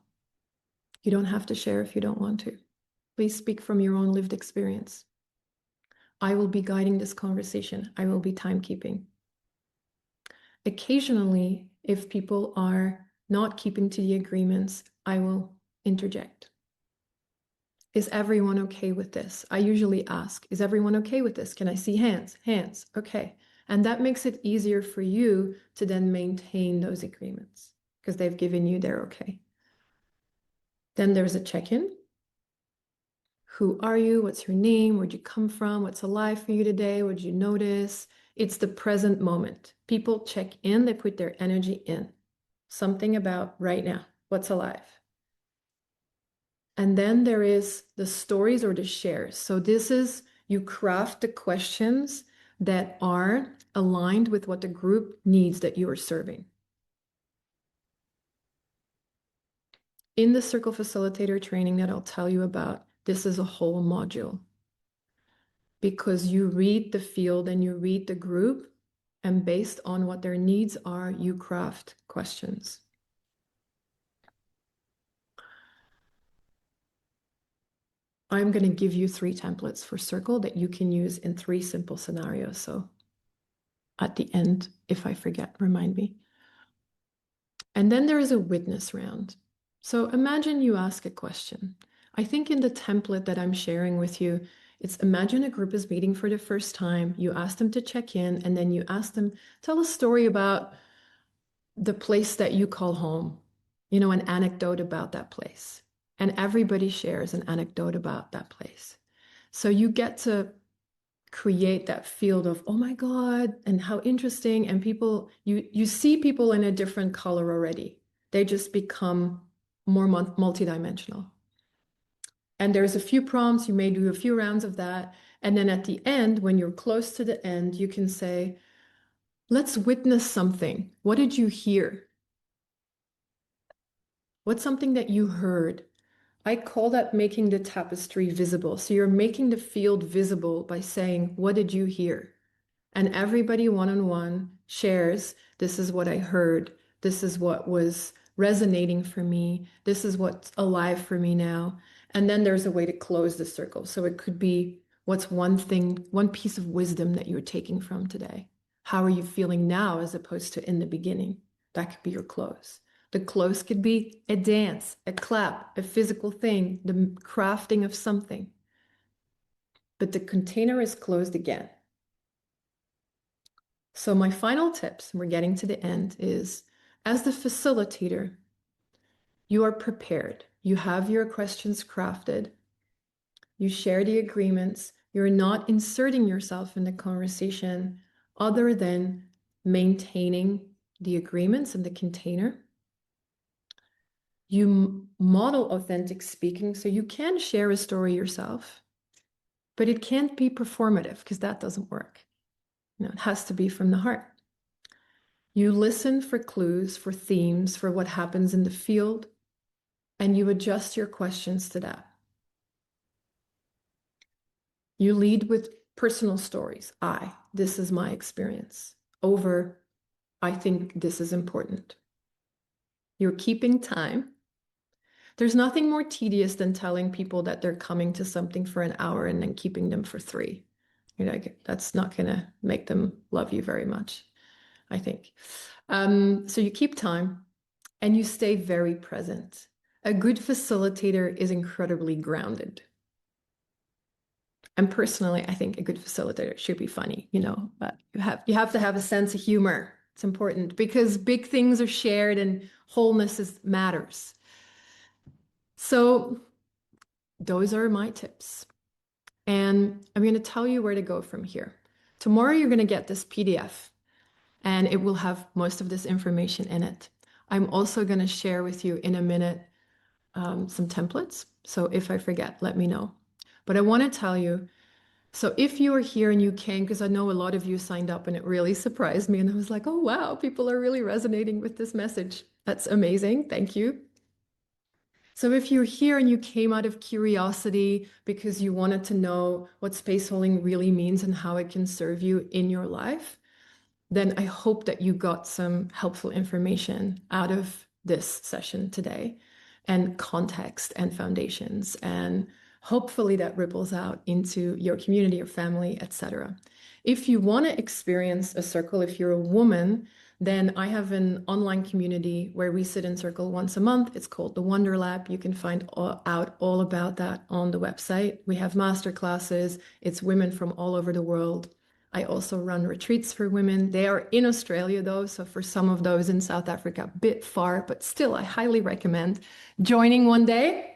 You don't have to share if you don't want to. Please speak from your own lived experience. I will be guiding this conversation. I will be timekeeping. Occasionally, if people are not keeping to the agreements, I will interject. Is everyone okay with this? I usually ask, is everyone okay with this? Can I see hands? Hands. Okay. And that makes it easier for you to then maintain those agreements because they've given you their okay. Then there's a check-in. Who are you? What's your name? Where'd you come from? What's alive for you today? What'd you notice? It's the present moment. People check in, they put their energy in. Something about right now. What's alive? And then there is the stories or the shares. So this is, you craft the questions that are aligned with what the group needs that you are serving. In the Circle Facilitator training that I'll tell you about, this is a whole module because you read the field and you read the group, and based on what their needs are, you craft questions. I'm going to give you 3 templates for Circle that you can use in 3 simple scenarios. So at the end, if I forget, remind me. And then there is a witness round. So imagine you ask a question. I think in the template that I'm sharing with you, it's imagine a group is meeting for the first time. You ask them to check in, and then you ask them, tell a story about the place that you call home, an anecdote about that place. And everybody shares an anecdote about that place. So you get to create that field of, oh my God, and how interesting. And people, you see people in a different color already. They just become more multidimensional. And there's a few prompts, you may do a few rounds of that. And then at the end, when you're close to the end, you can say, let's witness something. What did you hear? What's something that you heard? I call that making the tapestry visible. So you're making the field visible by saying, what did you hear? And everybody one-on-one shares, this is what I heard. This is what was resonating for me. This is what's alive for me now. And then there's a way to close the circle. So it could be, what's one thing, one piece of wisdom that you're taking from today? How are you feeling now as opposed to in the beginning? That could be your close. The close could be a dance, a clap, a physical thing, the crafting of something. But the container is closed again. So my final tips, and we're getting to the end, is as the facilitator, you are prepared. You have your questions crafted. You share the agreements. You're not inserting yourself in the conversation other than maintaining the agreements in the container. You model authentic speaking, so you can share a story yourself, but it can't be performative because that doesn't work. It has to be from the heart. You listen for clues, for themes, for what happens in the field, and you adjust your questions to that. You lead with personal stories. This is my experience. Over, I think this is important. You're keeping time. There's nothing more tedious than telling people that they're coming to something for an hour and then keeping them for 3. That's not going to make them love you very much, I think. So you keep time and you stay very present. A good facilitator is incredibly grounded. And personally, I think a good facilitator should be funny, but you have to have a sense of humor. It's important because big things are shared and wholeness matters. So those are my tips. And I'm going to tell you where to go from here. Tomorrow, you're going to get this PDF and it will have most of this information in it. I'm also going to share with you in a minute some templates. So if I forget, let me know. But I want to tell you, so if you are here and you came, because I know a lot of you signed up and it really surprised me. And I was like, oh, wow, people are really resonating with this message. That's amazing. Thank you. So if you're here and you came out of curiosity because you wanted to know what space holding really means and how it can serve you in your life, then I hope that you got some helpful information out of this session today and context and foundations. And hopefully that ripples out into your community, your family, etc. If you want to experience a circle, if you're a woman, then I have an online community where we sit in circle once a month. It's called the Wondr Lab. You can find out all about that on the website. We have masterclasses. It's women from all over the world. I also run retreats for women. They are in Australia though, so for some of those in South Africa, a bit far, but still I highly recommend joining one day.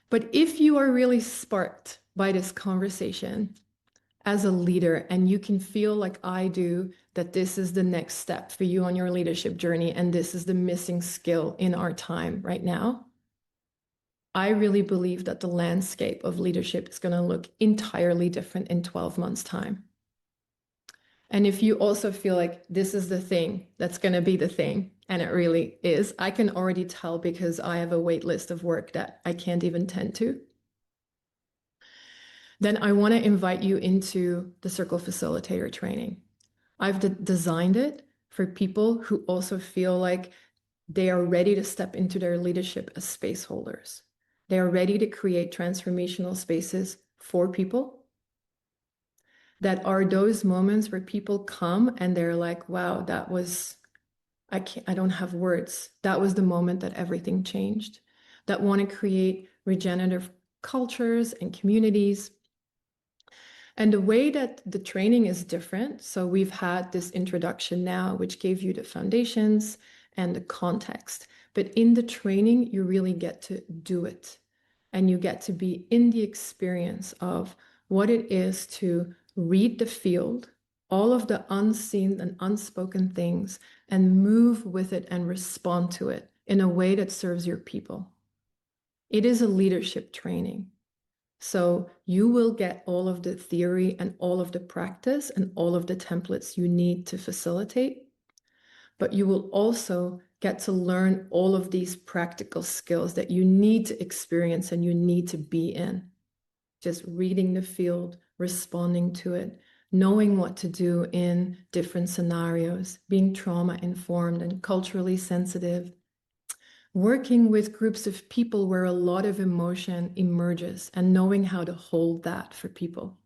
But if you are really sparked by this conversation as a leader and you can feel like I do that this is the next step for you on your leadership journey and this is the missing skill in our time right now, I really believe that the landscape of leadership is going to look entirely different in 12 months' time. And if you also feel like this is the thing that's going to be the thing, and it really is, I can already tell because I have a wait list of work that I can't even tend to, then I want to invite you into the Circle Facilitator Training. I've designed it for people who also feel like they are ready to step into their leadership as space holders. They are ready to create transformational spaces for people. That are those moments where people come and they're like, wow, that was, I don't have words. That was the moment that everything changed. That want to create regenerative cultures and communities. And the way that the training is different, so we've had this introduction now, which gave you the foundations and the context. But in the training, you really get to do it. And you get to be in the experience of what it is to read the field, all of the unseen and unspoken things, and move with it and respond to it in a way that serves your people. It is a leadership training. So you will get all of the theory and all of the practice and all of the templates you need to facilitate, but you will also get to learn all of these practical skills that you need to experience and you need to be in. Just reading the field, responding to it, knowing what to do in different scenarios, being trauma-informed and culturally sensitive, working with groups of people where a lot of emotion emerges and knowing how to hold that for people.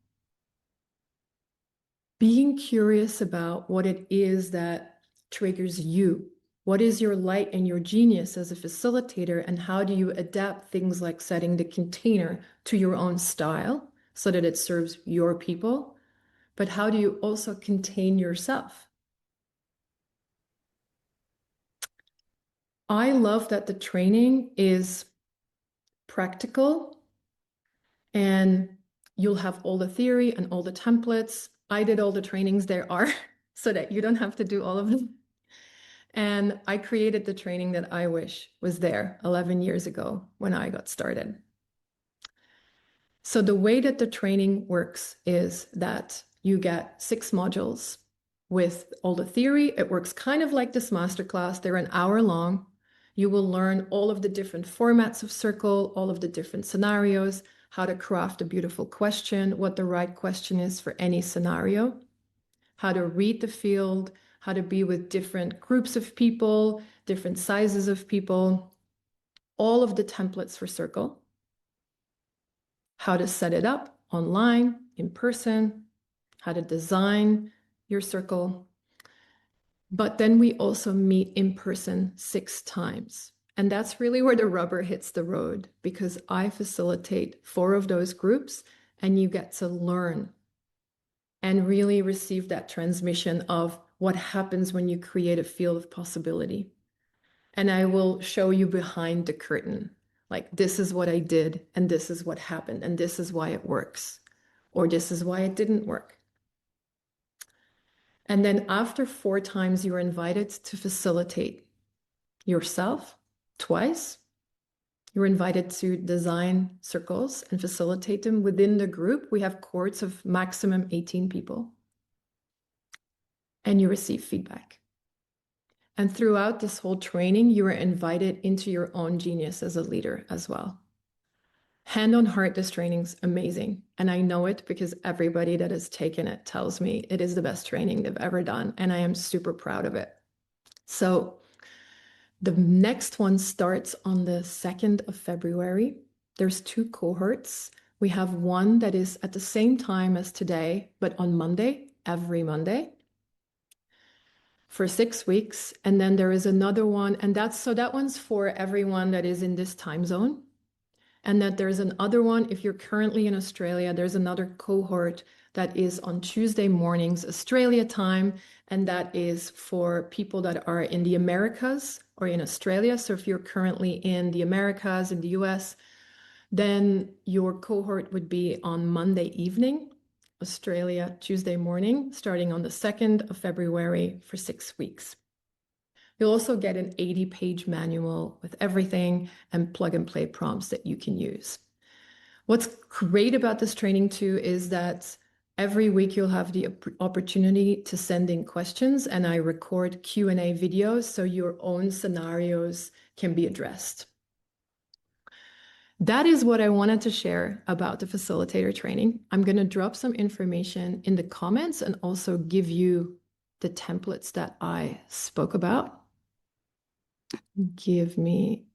Being curious about what it is that triggers you. What is your light and your genius as a facilitator, and how do you adapt things like setting the container to your own style so that it serves your people? But how do you also contain yourself? I love that the training is practical and you'll have all the theory and all the templates. I did all the trainings there are so that you don't have to do all of them. And I created the training that I wish was there 11 years ago when I got started. So the way that the training works is that you get 6 modules with all the theory. It works kind of like this masterclass. They're an hour long. You will learn all of the different formats of Circle, all of the different scenarios, how to craft a beautiful question, what the right question is for any scenario, how to read the field, how to be with different groups of people, different sizes of people, all of the templates for Circle, how to set it up online, in person, how to design your Circle. But then we also meet in person 6 times. And that's really where the rubber hits the road, because I facilitate 4 of those groups and you get to learn and really receive that transmission of what happens when you create a field of possibility. And I will show you behind the curtain, like this is what I did and this is what happened and this is why it works, or this is why it didn't work. And then after 4 times, you're invited to facilitate yourself twice. You're invited to design circles and facilitate them within the group. We have cohorts of maximum 18 people. And you receive feedback. And throughout this whole training, you are invited into your own genius as a leader as well. Hand on heart, this training's amazing. And I know it because everybody that has taken it tells me it is the best training they've ever done. And I am super proud of it. So the next one starts on the 2nd of February. There's 2 cohorts. We have one that is at the same time as today, but on Monday, every Monday, for 6 weeks. And then there is another one, and that one's for everyone that is in this time zone. And that there's another one, if you're currently in Australia, there's another cohort That is on Tuesday mornings, Australia time, and that is for people that are in the Americas or in Australia. So if you're currently in the Americas, in the US, then your cohort would be on Monday evening, Australia, Tuesday morning, starting on the 2nd of February for 6 weeks. You'll also get an 80-page manual with everything and plug and play prompts that you can use. What's great about this training too is that every week you'll have the opportunity to send in questions, and I record Q&A videos so your own scenarios can be addressed. That is what I wanted to share about the facilitator training. I'm going to drop some information in the comments and also give you the templates that I spoke about. Give me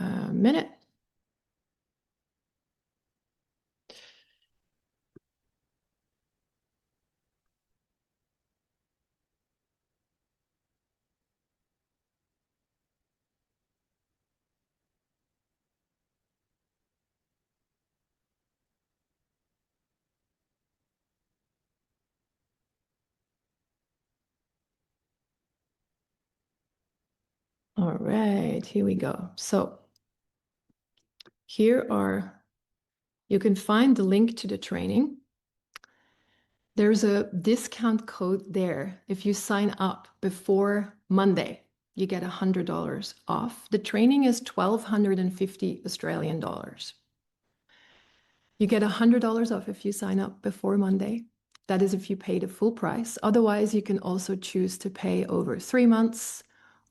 a minute. All right, here we go. So you can find the link to the training. There's a discount code there. If you sign up before Monday, you get $100 off. The training is 1,250 Australian dollars. You get $100 off if you sign up before Monday. That is if you pay the full price. Otherwise, you can also choose to pay over 3 months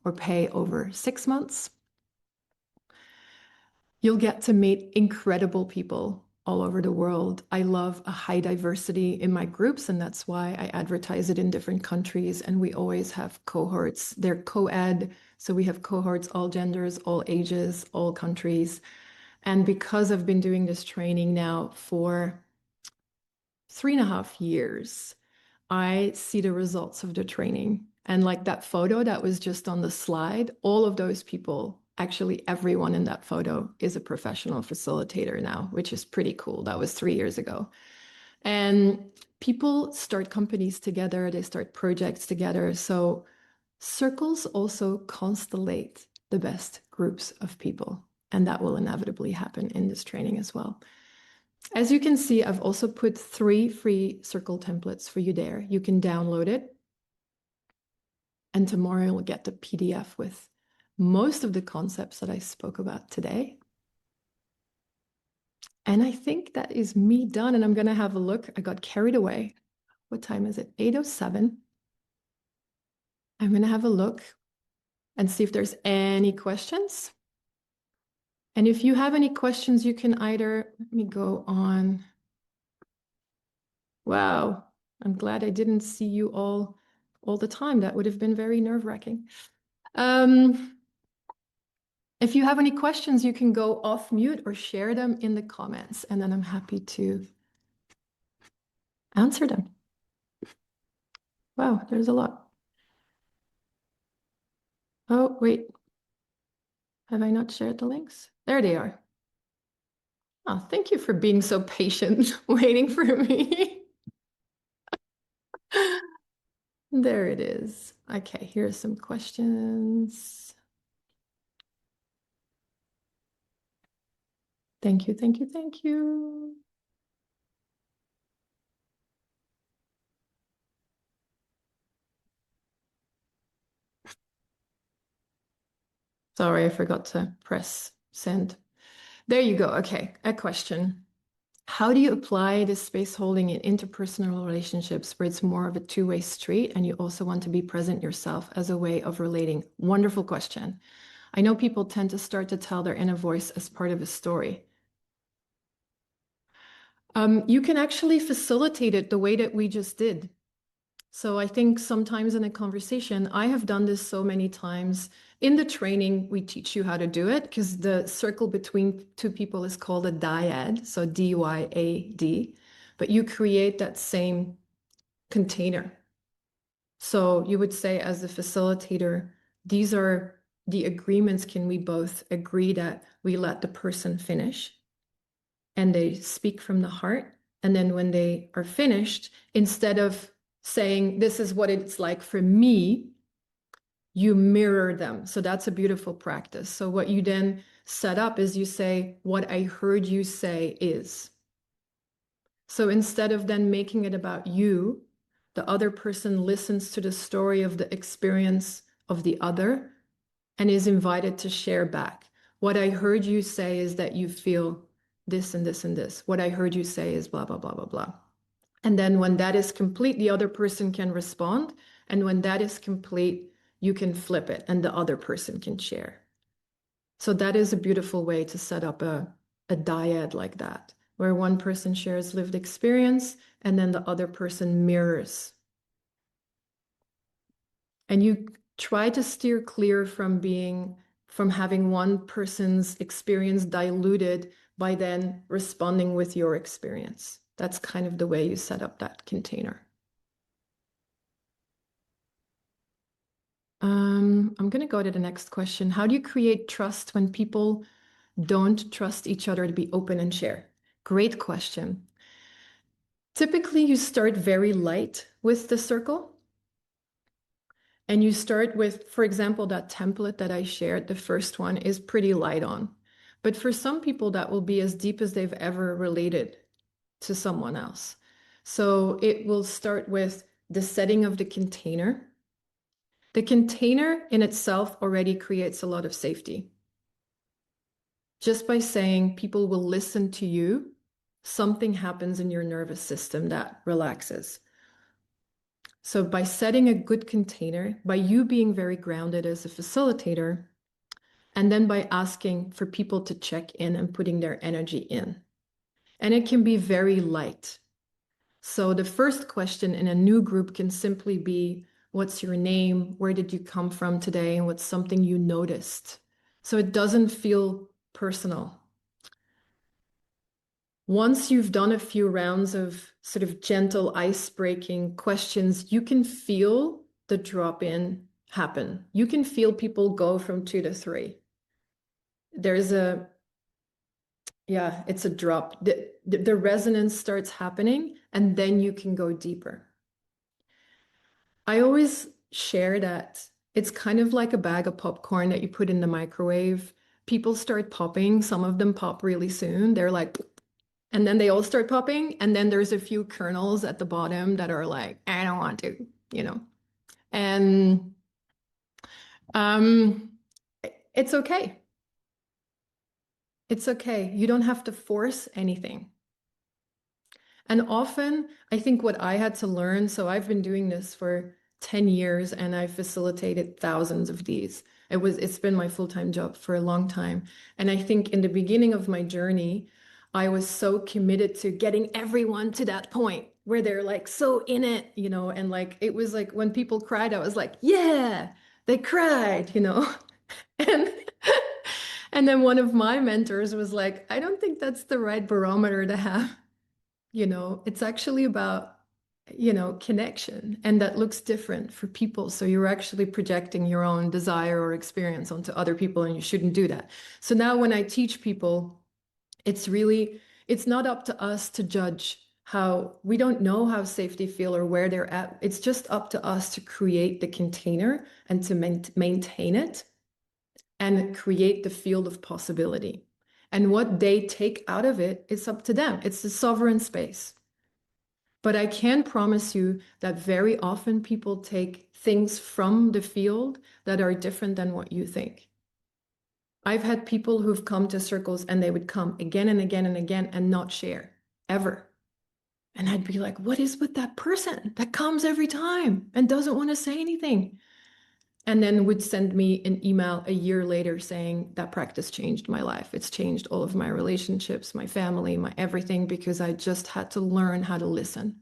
or pay over 6 months. You'll get to meet incredible people all over the world. I love a high diversity in my groups, and that's why I advertise it in different countries. And we always have cohorts. They're co-ed, so we have cohorts, all genders, all ages, all countries. And because I've been doing this training now for 3.5 years, I see the results of the training. And like that photo that was just on the slide, all of those people, actually everyone in that photo is a professional facilitator now, which is pretty cool. That was 3 years ago. And people start companies together, they start projects together. So circles also constellate the best groups of people. And that will inevitably happen in this training as well. As you can see, I've also put 3 free circle templates for you there. You can download it. And tomorrow you'll get the PDF with most of the concepts that I spoke about today. And I think that is me done. And I'm going to have a look. I got carried away. What time is it? 8:07. I'm going to have a look and see if there's any questions. And if you have any questions, you can either, let me go on. Wow, I'm glad I didn't see you all the time. That would have been very nerve-wracking. If you have any questions, you can go off mute or share them in the comments, and then I'm happy to answer them. Wow, there's a lot. Oh, wait. Have I not shared the links? There they are. Oh, thank you for being so patient, waiting for me. There it is. Okay, here are some questions. Thank you, thank you, thank you. Sorry, I forgot to press send. There you go. Okay, a question. How do you apply this space holding in interpersonal relationships where it's more of a two-way street and you also want to be present yourself as a way of relating? Wonderful question. I know people tend to start to tell their inner voice as part of a story. You can actually facilitate it the way that we just did. So I think sometimes in a conversation, I have done this so many times. In the training, we teach you how to do it because the circle between two people is called a dyad, so D-Y-A-D, but you create that same container. So you would say as a facilitator, these are the agreements. Can we both agree that we let the person finish and they speak from the heart? And then when they are finished, instead of saying, this is what it's like for me, you mirror them. So that's a beautiful practice. So what you then set up is you say, what I heard you say is. So instead of then making it about you, the other person listens to the story of the experience of the other and is invited to share back. What I heard you say is that you feel this and this and this. What I heard you say is blah, blah, blah, blah, blah. And then when that is complete, the other person can respond. And when that is complete, you can flip it and the other person can share. So that is a beautiful way to set up a dyad like that, where one person shares lived experience and then the other person mirrors. And you try to steer clear from having one person's experience diluted by then responding with your experience. That's kind of the way you set up that container. I'm going to go to the next question. How do you create trust when people don't trust each other to be open and share? Great question. Typically, you start very light with the circle. And you start with, for example, that template that I shared, the first one is pretty light on. But for some people, that will be as deep as they've ever related to someone else. So it will start with the setting of the container. The container in itself already creates a lot of safety. Just by saying people will listen to you, something happens in your nervous system that relaxes. So by setting a good container, by you being very grounded as a facilitator, and then by asking for people to check in and putting their energy in. And it can be very light. So the first question in a new group can simply be, what's your name? Where did you come from today? And what's something you noticed? So it doesn't feel personal. Once you've done a few rounds of sort of gentle ice-breaking questions, you can feel the drop-in happen. You can feel people go from 2 to 3. It's a drop. The resonance starts happening, and then you can go deeper. I always share that it's kind of like a bag of popcorn that you put in the microwave. People start popping. Some of them pop really soon. They're like, and then they all start popping. And then there's a few kernels at the bottom that are like, I don't want to, you know. And it's okay. It's okay. You don't have to force anything. And often, I think what I had to learn, so I've been doing this for 10 years and I facilitated thousands of these. It's been my full-time job for a long time. And I think in the beginning of my journey, I was so committed to getting everyone to that point where they're like so in it, you know, and like it was like when people cried, I was like, yeah, they cried, you know. And and then one of my mentors was like, I don't think that's the right barometer to have. You know, it's actually about, you know, connection, and that looks different for people. So you're actually projecting your own desire or experience onto other people, and you shouldn't do that. So now when I teach people, it's not up to us to judge how, we don't know how safe they feel or where they're at. It's just up to us to create the container and to maintain it and create the field of possibility. And what they take out of it is up to them. It's the sovereign space. But I can promise you that very often people take things from the field that are different than what you think. I've had people who've come to circles and they would come again and again and again and not share, ever. And I'd be like, what is with that person that comes every time and doesn't want to say anything? And then would send me an email a year later saying that practice changed my life. It's changed all of my relationships, my family, my everything, because I just had to learn how to listen,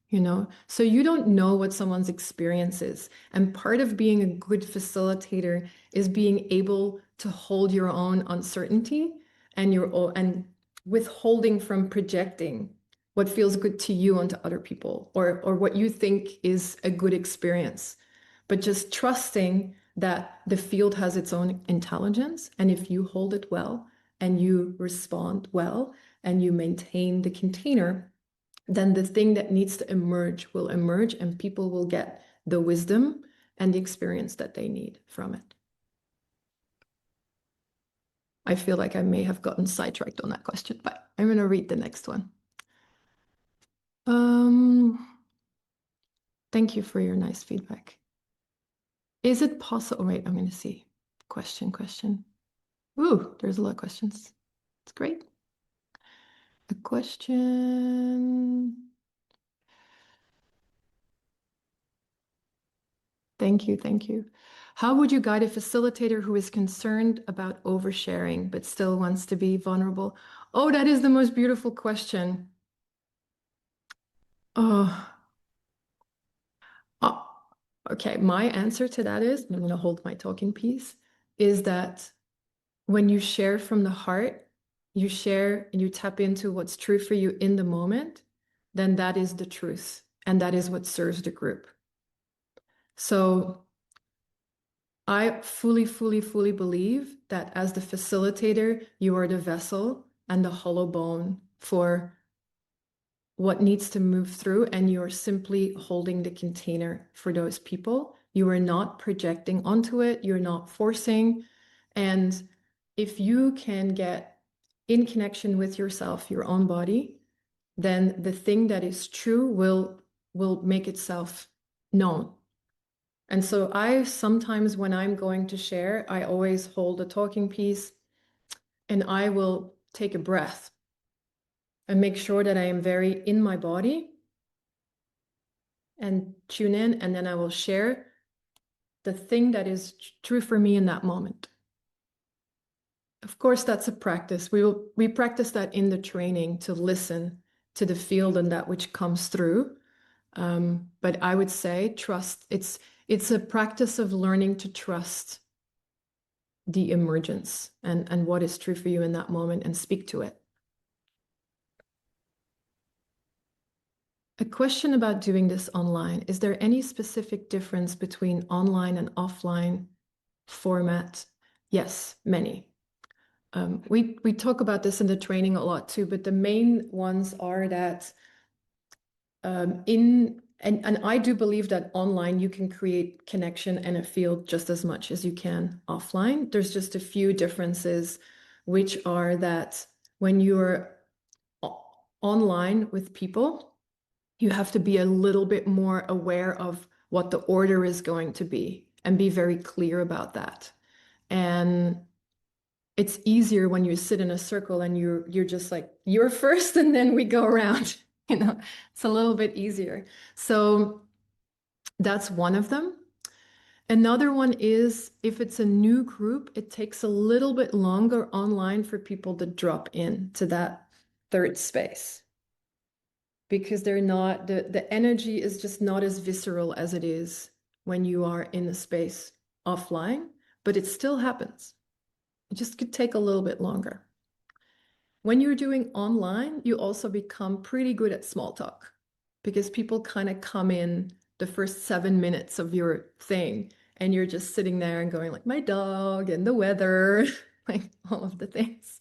you know? So you don't know what someone's experience is. And part of being a good facilitator is being able to hold your own uncertainty and withholding from projecting what feels good to you onto other people, or what you think is a good experience. But just trusting that the field has its own intelligence. And if you hold it well and you respond well and you maintain the container, then the thing that needs to emerge will emerge, and people will get the wisdom and the experience that they need from it. I feel like I may have gotten sidetracked on that question, but I'm going to read the next one. Thank you for your nice feedback. Is it possible? Wait, I'm going to see. Question. Ooh, there's a lot of questions. It's great. A question. Thank you. How would you guide a facilitator who is concerned about oversharing but still wants to be vulnerable? Oh, that is the most beautiful question. Oh, okay. My answer to that is, I'm going to hold my talking piece, is that when you share from the heart, you share and you tap into what's true for you in the moment, then that is the truth. And that is what serves the group. So I fully believe that as the facilitator, you are the vessel and the hollow bone for what needs to move through, and you're simply holding the container for those people. You are not projecting onto it, you're not forcing. And if you can get in connection with yourself, your own body, then the thing that is true will make itself known. And so I sometimes, when I'm going to share, I always hold a talking piece and I will take a breath and make sure that I am very in my body and tune in, and then I will share the thing that is true for me in that moment. Of course, that's a practice. We practice that in the training to listen to the field and that which comes through. But I would say trust. It's a practice of learning to trust the emergence and what is true for you in that moment and speak to it. A question about doing this online. Is there any specific difference between online and offline format? Yes, many. We talk about this in the training a lot too, but the main ones are that and I do believe that online you can create connection and a field just as much as you can offline. There's just a few differences, which are that when you're online with people, you have to be a little bit more aware of what the order is going to be and be very clear about that. And it's easier when you sit in a circle and you're just like, you're first and then we go around. It's a little bit easier. So that's one of them. Another one is if it's a new group, it takes a little bit longer online for people to drop in to that third space, because they're not, the energy is just not as visceral as it is when you are in the space offline, but it still happens. It just could take a little bit longer. When you're doing online, you also become pretty good at small talk, because people kind of come in the first 7 minutes of your thing and you're just sitting there and going like, my dog and the weather, like all of the things.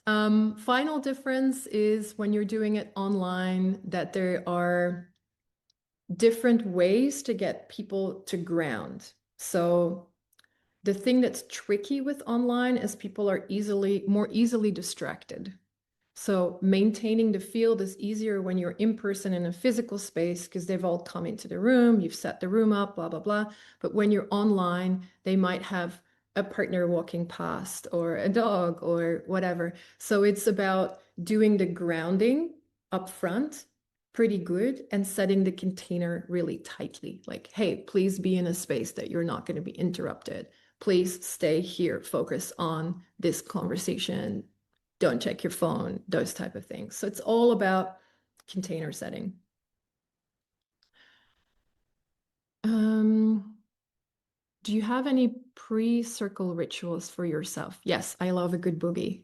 Final difference is when you're doing it online, that there are different ways to get people to ground. So the thing that's tricky with online is people are more easily distracted. So maintaining the field is easier when you're in person in a physical space because they've all come into the room, you've set the room up, blah, blah, blah. But when you're online, they might have a partner walking past or a dog or whatever. So it's about doing the grounding up front pretty good and setting the container really tightly. Like, hey, please be in a space that you're not going to be interrupted. Please stay here, focus on this conversation. Don't check your phone, those type of things. So it's all about container setting. Do you have any pre-circle rituals for yourself? Yes, I love a good boogie.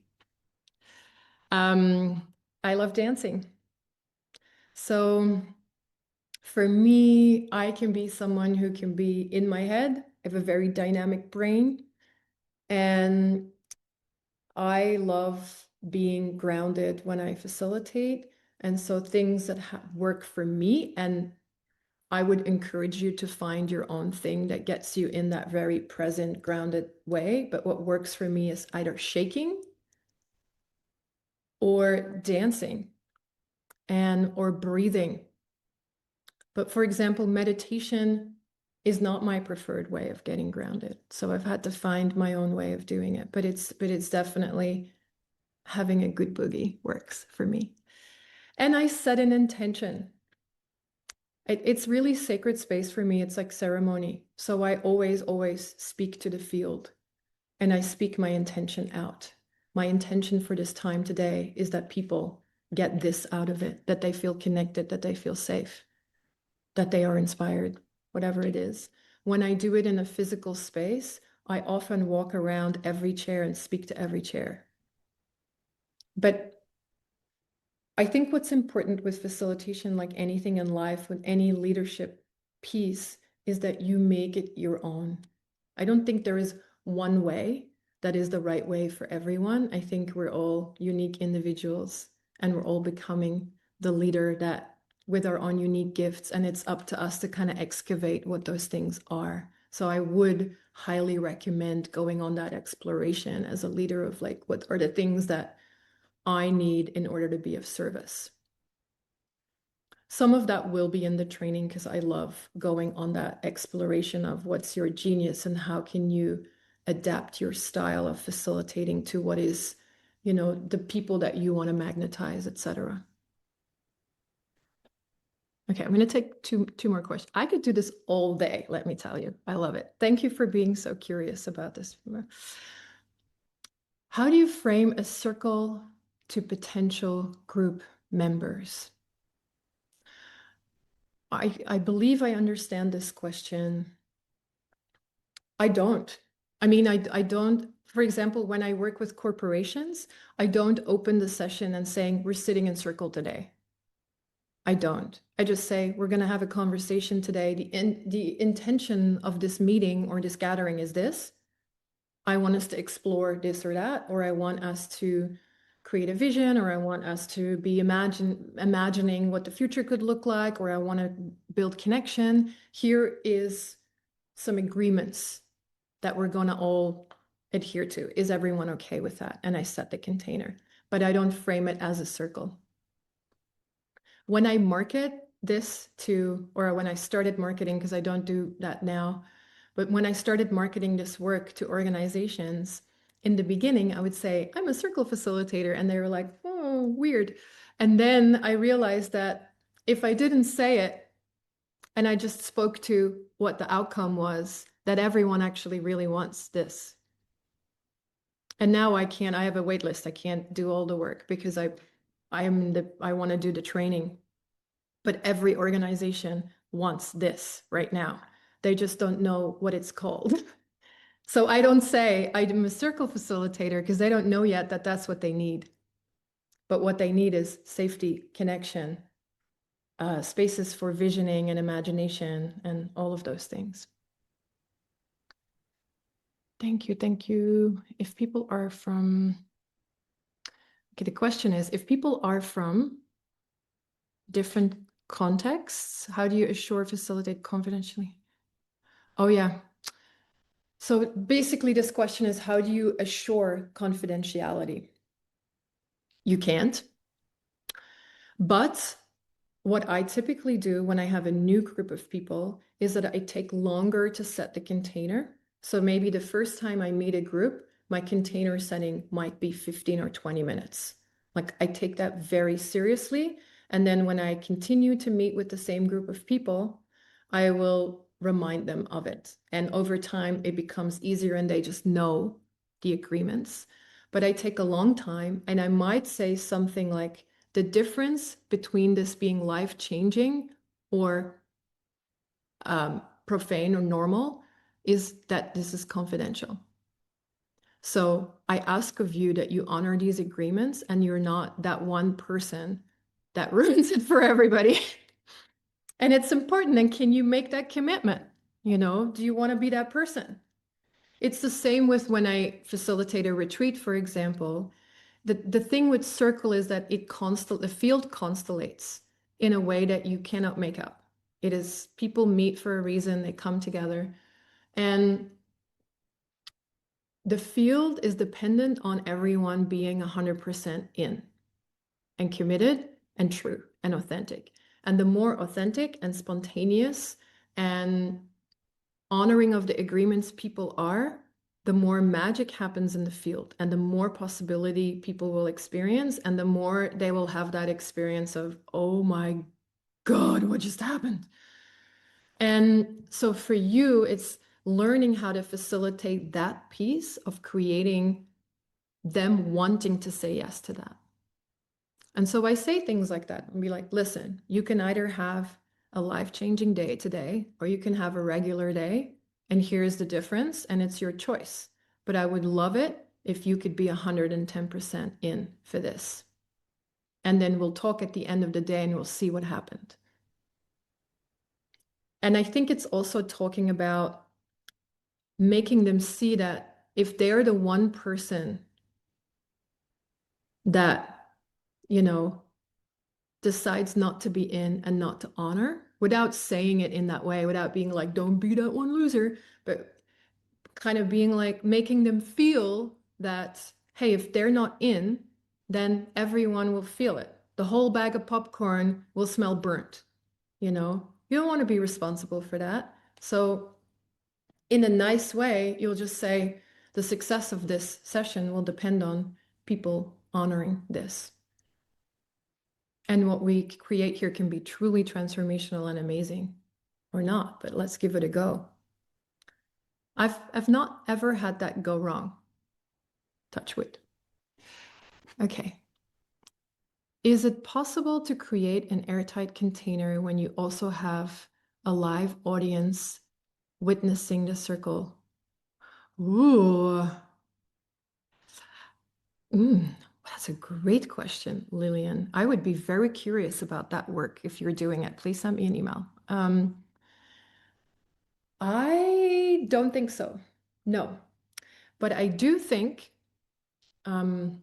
I love dancing. So for me, I can be someone who can be in my head. I have a very dynamic brain. And I love being grounded when I facilitate. And so things that work for me, and I would encourage you to find your own thing that gets you in that very present, grounded way. But what works for me is either shaking or dancing or breathing. But for example, meditation is not my preferred way of getting grounded. So I've had to find my own way of doing it. But it's definitely having a good boogie works for me. And I set an intention. It's really sacred space for me. It's like ceremony. So I always speak to the field, and I speak my intention out. My intention for this time today is that people get this out of it, that they feel connected, that they feel safe, that they are inspired, whatever it is. When I do it in a physical space, I often walk around every chair and speak to every chair. But I think what's important with facilitation, like anything in life, with any leadership piece, is that you make it your own. I don't think there is one way that is the right way for everyone. I think we're all unique individuals, and we're all becoming the leader that with our own unique gifts, and it's up to us to kind of excavate what those things are. So I would highly recommend going on that exploration as a leader of like, what are the things that I need in order to be of service. Some of that will be in the training because I love going on that exploration of what's your genius and how can you adapt your style of facilitating to what is, the people that you want to magnetize, etc. Okay, I'm going to take two more questions. I could do this all day, let me tell you. I love it. Thank you for being so curious about this. How do you frame a circle to potential group members? I believe I understand this question. I don't. I mean, I don't, for example, when I work with corporations, I don't open the session and saying, we're sitting in circle today. I don't. I just say, we're going to have a conversation today. The intention of this meeting or this gathering is this. I want us to explore this or that, or I want us to create a vision, or I want us to be imagining what the future could look like, or I want to build connection. Here is some agreements that we're going to all adhere to. Is everyone okay with that? And I set the container, but I don't frame it as a circle. When I market this to, or when I started marketing, because I don't do that now, but when I started marketing this work to organizations, in the beginning, I would say, I'm a circle facilitator. And they were like, oh, weird. And then I realized that if I didn't say it, and I just spoke to what the outcome was, that everyone actually really wants this. And now I have a wait list. I can't do all the work because I want to do the training. But every organization wants this right now. They just don't know what it's called. So I don't say I'm a circle facilitator because they don't know yet that that's what they need. But what they need is safety, connection, spaces for visioning and imagination and all of those things. Thank you. Thank you. If people are from, okay, the question is, if people are from different contexts, how do you facilitate confidentially? Oh, yeah. So basically, this question is, how do you assure confidentiality? You can't. But what I typically do when I have a new group of people is that I take longer to set the container. So maybe the first time I meet a group, my container setting might be 15 or 20 minutes. Like I take that very seriously. And then when I continue to meet with the same group of people, I will remind them of it. And over time, it becomes easier and they just know the agreements. But I take a long time, and I might say something like, the difference between this being life-changing or profane or normal is that this is confidential. So I ask of you that you honor these agreements and you're not that one person that ruins it for everybody. And it's important. And can you make that commitment? Do you want to be that person? It's the same with when I facilitate a retreat, for example. the thing with circle is that the field constellates in a way that you cannot make up. It is people meet for a reason, they come together, and the field is dependent on everyone being 100% in and committed and true and authentic. And the more authentic and spontaneous and honoring of the agreements people are, the more magic happens in the field and the more possibility people will experience and the more they will have that experience of, oh my God, what just happened? And so for you, it's learning how to facilitate that piece of creating them wanting to say yes to that. And so I say things like that and be like, listen, you can either have a life-changing day today, or you can have a regular day. And here's the difference, and it's your choice. But I would love it if you could be 110% in for this. And then we'll talk at the end of the day and we'll see what happened. And I think it's also talking about making them see that if they're the one person that, decides not to be in and not to honor, without saying it in that way, without being like, don't be that one loser, but kind of being like making them feel that, hey, if they're not in, then everyone will feel it. The whole bag of popcorn will smell burnt. You don't want to be responsible for that. So in a nice way, you'll just say the success of this session will depend on people honoring this. And what we create here can be truly transformational and amazing, or not, but let's give it a go. I've not ever had that go wrong. Touch wood. Okay. Is it possible to create an airtight container when you also have a live audience witnessing the circle? Ooh. That's a great question, Lillian. I would be very curious about that work if you're doing it. Please send me an email. I don't think so. No. But I do think, and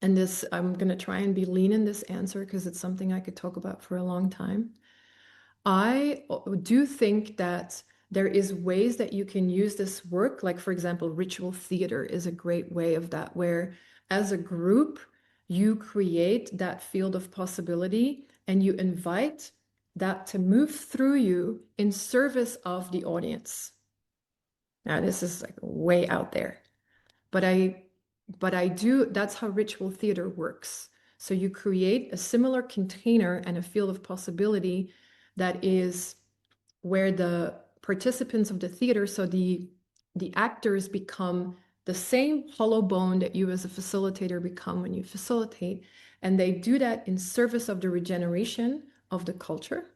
this, I'm going to try and be lean in this answer because it's something I could talk about for a long time. I do think that there is ways that you can use this work, like for example, ritual theater is a great way of that, where as a group, you create that field of possibility and you invite that to move through you in service of the audience. Now, this is like way out there, but I do, that's how ritual theater works. So you create a similar container and a field of possibility that is where the participants of the theater, so the actors become the same hollow bone that you as a facilitator become when you facilitate. And they do that in service of the regeneration of the culture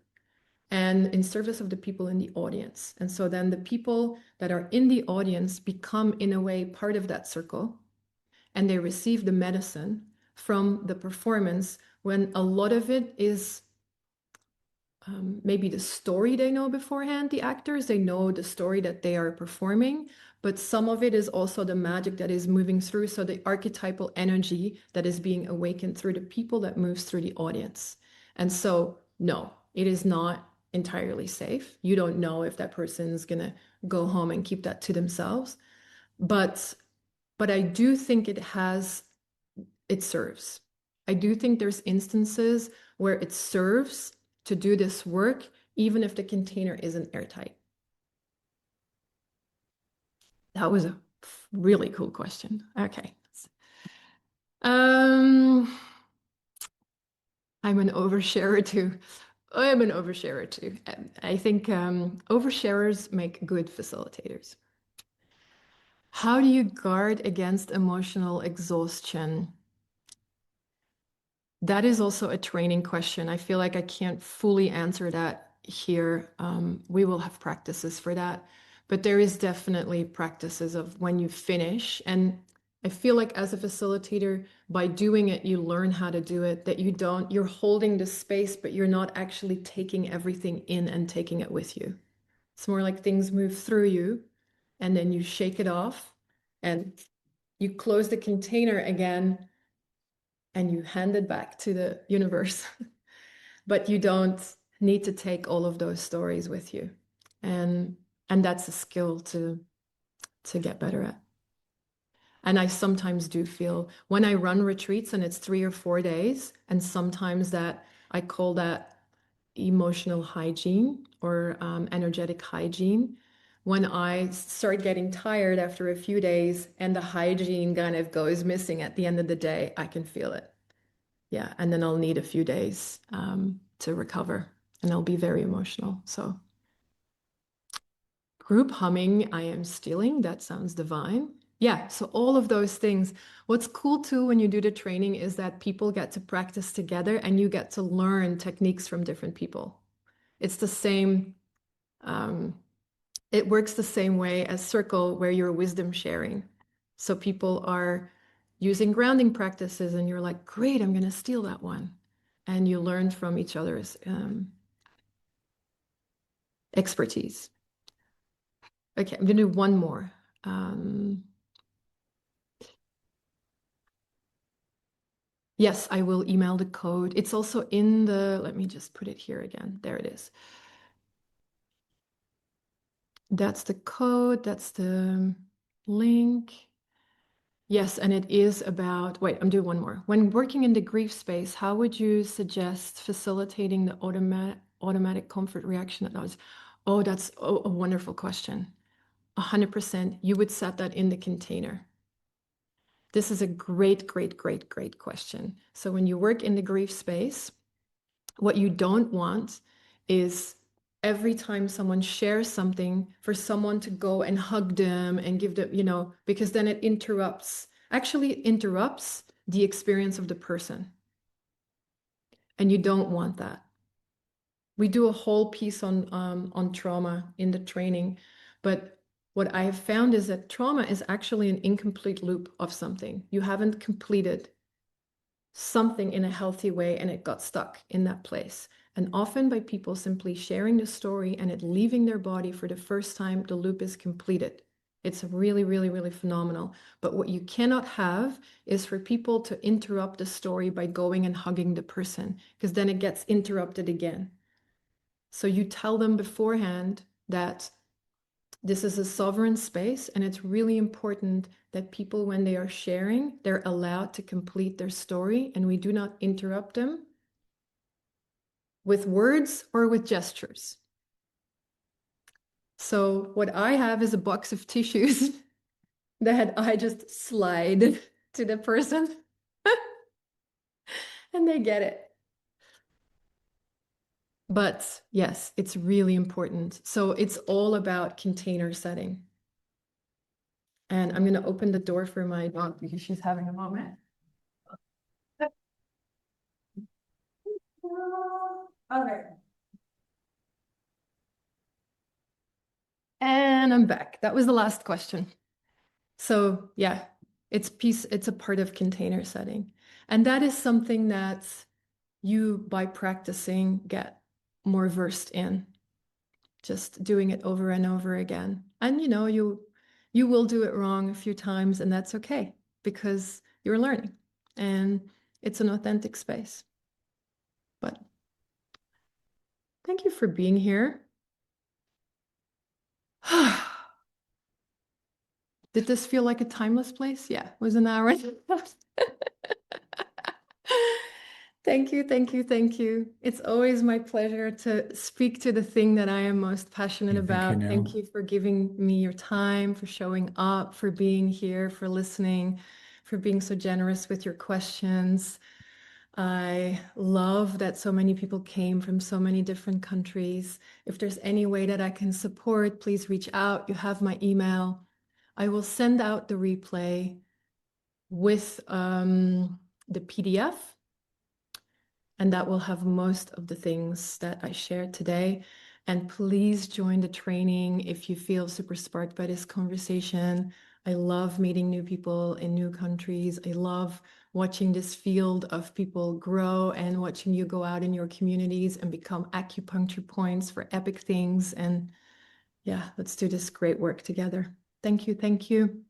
and in service of the people in the audience. And so then the people that are in the audience become, in a way, part of that circle, and they receive the medicine from the performance when a lot of it is maybe the story they know beforehand, the actors, they know the story that they are performing, but some of it is also the magic that is moving through. So the archetypal energy that is being awakened through the people that moves through the audience. And so, no, it is not entirely safe. You don't know if that person is going to go home and keep that to themselves. But I do think it serves. I do think there's instances where it serves to do this work, even if the container isn't airtight. That was a really cool question. Okay. I'm an oversharer too. I'm an oversharer too. I think oversharers make good facilitators. How do you guard against emotional exhaustion? That is also a training question. I feel like I can't fully answer that here. We will have practices for that, but there is definitely practices of when you finish. And I feel like as a facilitator, by doing it, you learn how to do it, that you're holding the space, but you're not actually taking everything in and taking it with you. It's more like things move through you and then you shake it off and you close the container again and you hand it back to the universe. But you don't need to take all of those stories with you. And that's a skill to get better at. And I sometimes do feel when I run retreats and it's 3 or 4 days, and sometimes that I call that emotional hygiene or energetic hygiene. When I start getting tired after a few days and the hygiene kind of goes missing at the end of the day, I can feel it. Yeah. And then I'll need a few days to recover, and I'll be very emotional. So group humming, I am stealing. That sounds divine. Yeah, so all of those things. What's cool too when you do the training is that people get to practice together and you get to learn techniques from different people. It's the same, it works the same way as Circle, where you're wisdom sharing. So people are using grounding practices and you're like, great, I'm going to steal that one. And you learn from each other's expertise. Okay, I'm going to do one more. Yes, I will email the code. It's also in the, let me just put it here again. There it is. That's the code. That's the link. Yes, and it is about, wait, I'm doing one more. When working in the grief space, how would you suggest facilitating the automatic comfort reaction that others? Oh, that's a wonderful question. 100%. You would set that in the container. This is a great, great, great, great question. So when you work in the grief space, what you don't want is every time someone shares something for someone to go and hug them and give them, because then it actually interrupts the experience of the person. And you don't want that. We do a whole piece on trauma in the training, but what I have found is that trauma is actually an incomplete loop of something. You haven't completed something in a healthy way and it got stuck in that place. And often by people simply sharing the story and it leaving their body for the first time, the loop is completed. It's really, really, really phenomenal. But what you cannot have is for people to interrupt the story by going and hugging the person, because then it gets interrupted again. So you tell them beforehand that this is a sovereign space, and it's really important that people, when they are sharing, they're allowed to complete their story, and we do not interrupt them with words or with gestures. So what I have is a box of tissues that I just slide to the person and they get it. But yes, it's really important. So it's all about container setting. And I'm going to open the door for my dog because she's having a moment. Okay. And I'm back. That was the last question. So yeah, it's a part of container setting. And that is something that you, by practicing, get more versed in. Just doing it over and over again. And you will do it wrong a few times, and that's okay because you're learning and it's an authentic space. But thank you for being here. Did this feel like a timeless place? Yeah, was an hour. Thank you, thank you, thank you. It's always my pleasure to speak to the thing that I am most passionate about. Thank you for giving me your time, for showing up, for being here, for listening, for being so generous with your questions. I love that so many people came from so many different countries. If there's any way that I can support, please reach out. You have my email. I will send out the replay with the PDF, and that will have most of the things that I shared today. And please join the training if you feel super sparked by this conversation. I love meeting new people in new countries. I love watching this field of people grow and watching you go out in your communities and become acupuncture points for epic things. And yeah, let's do this great work together. Thank you. Thank you.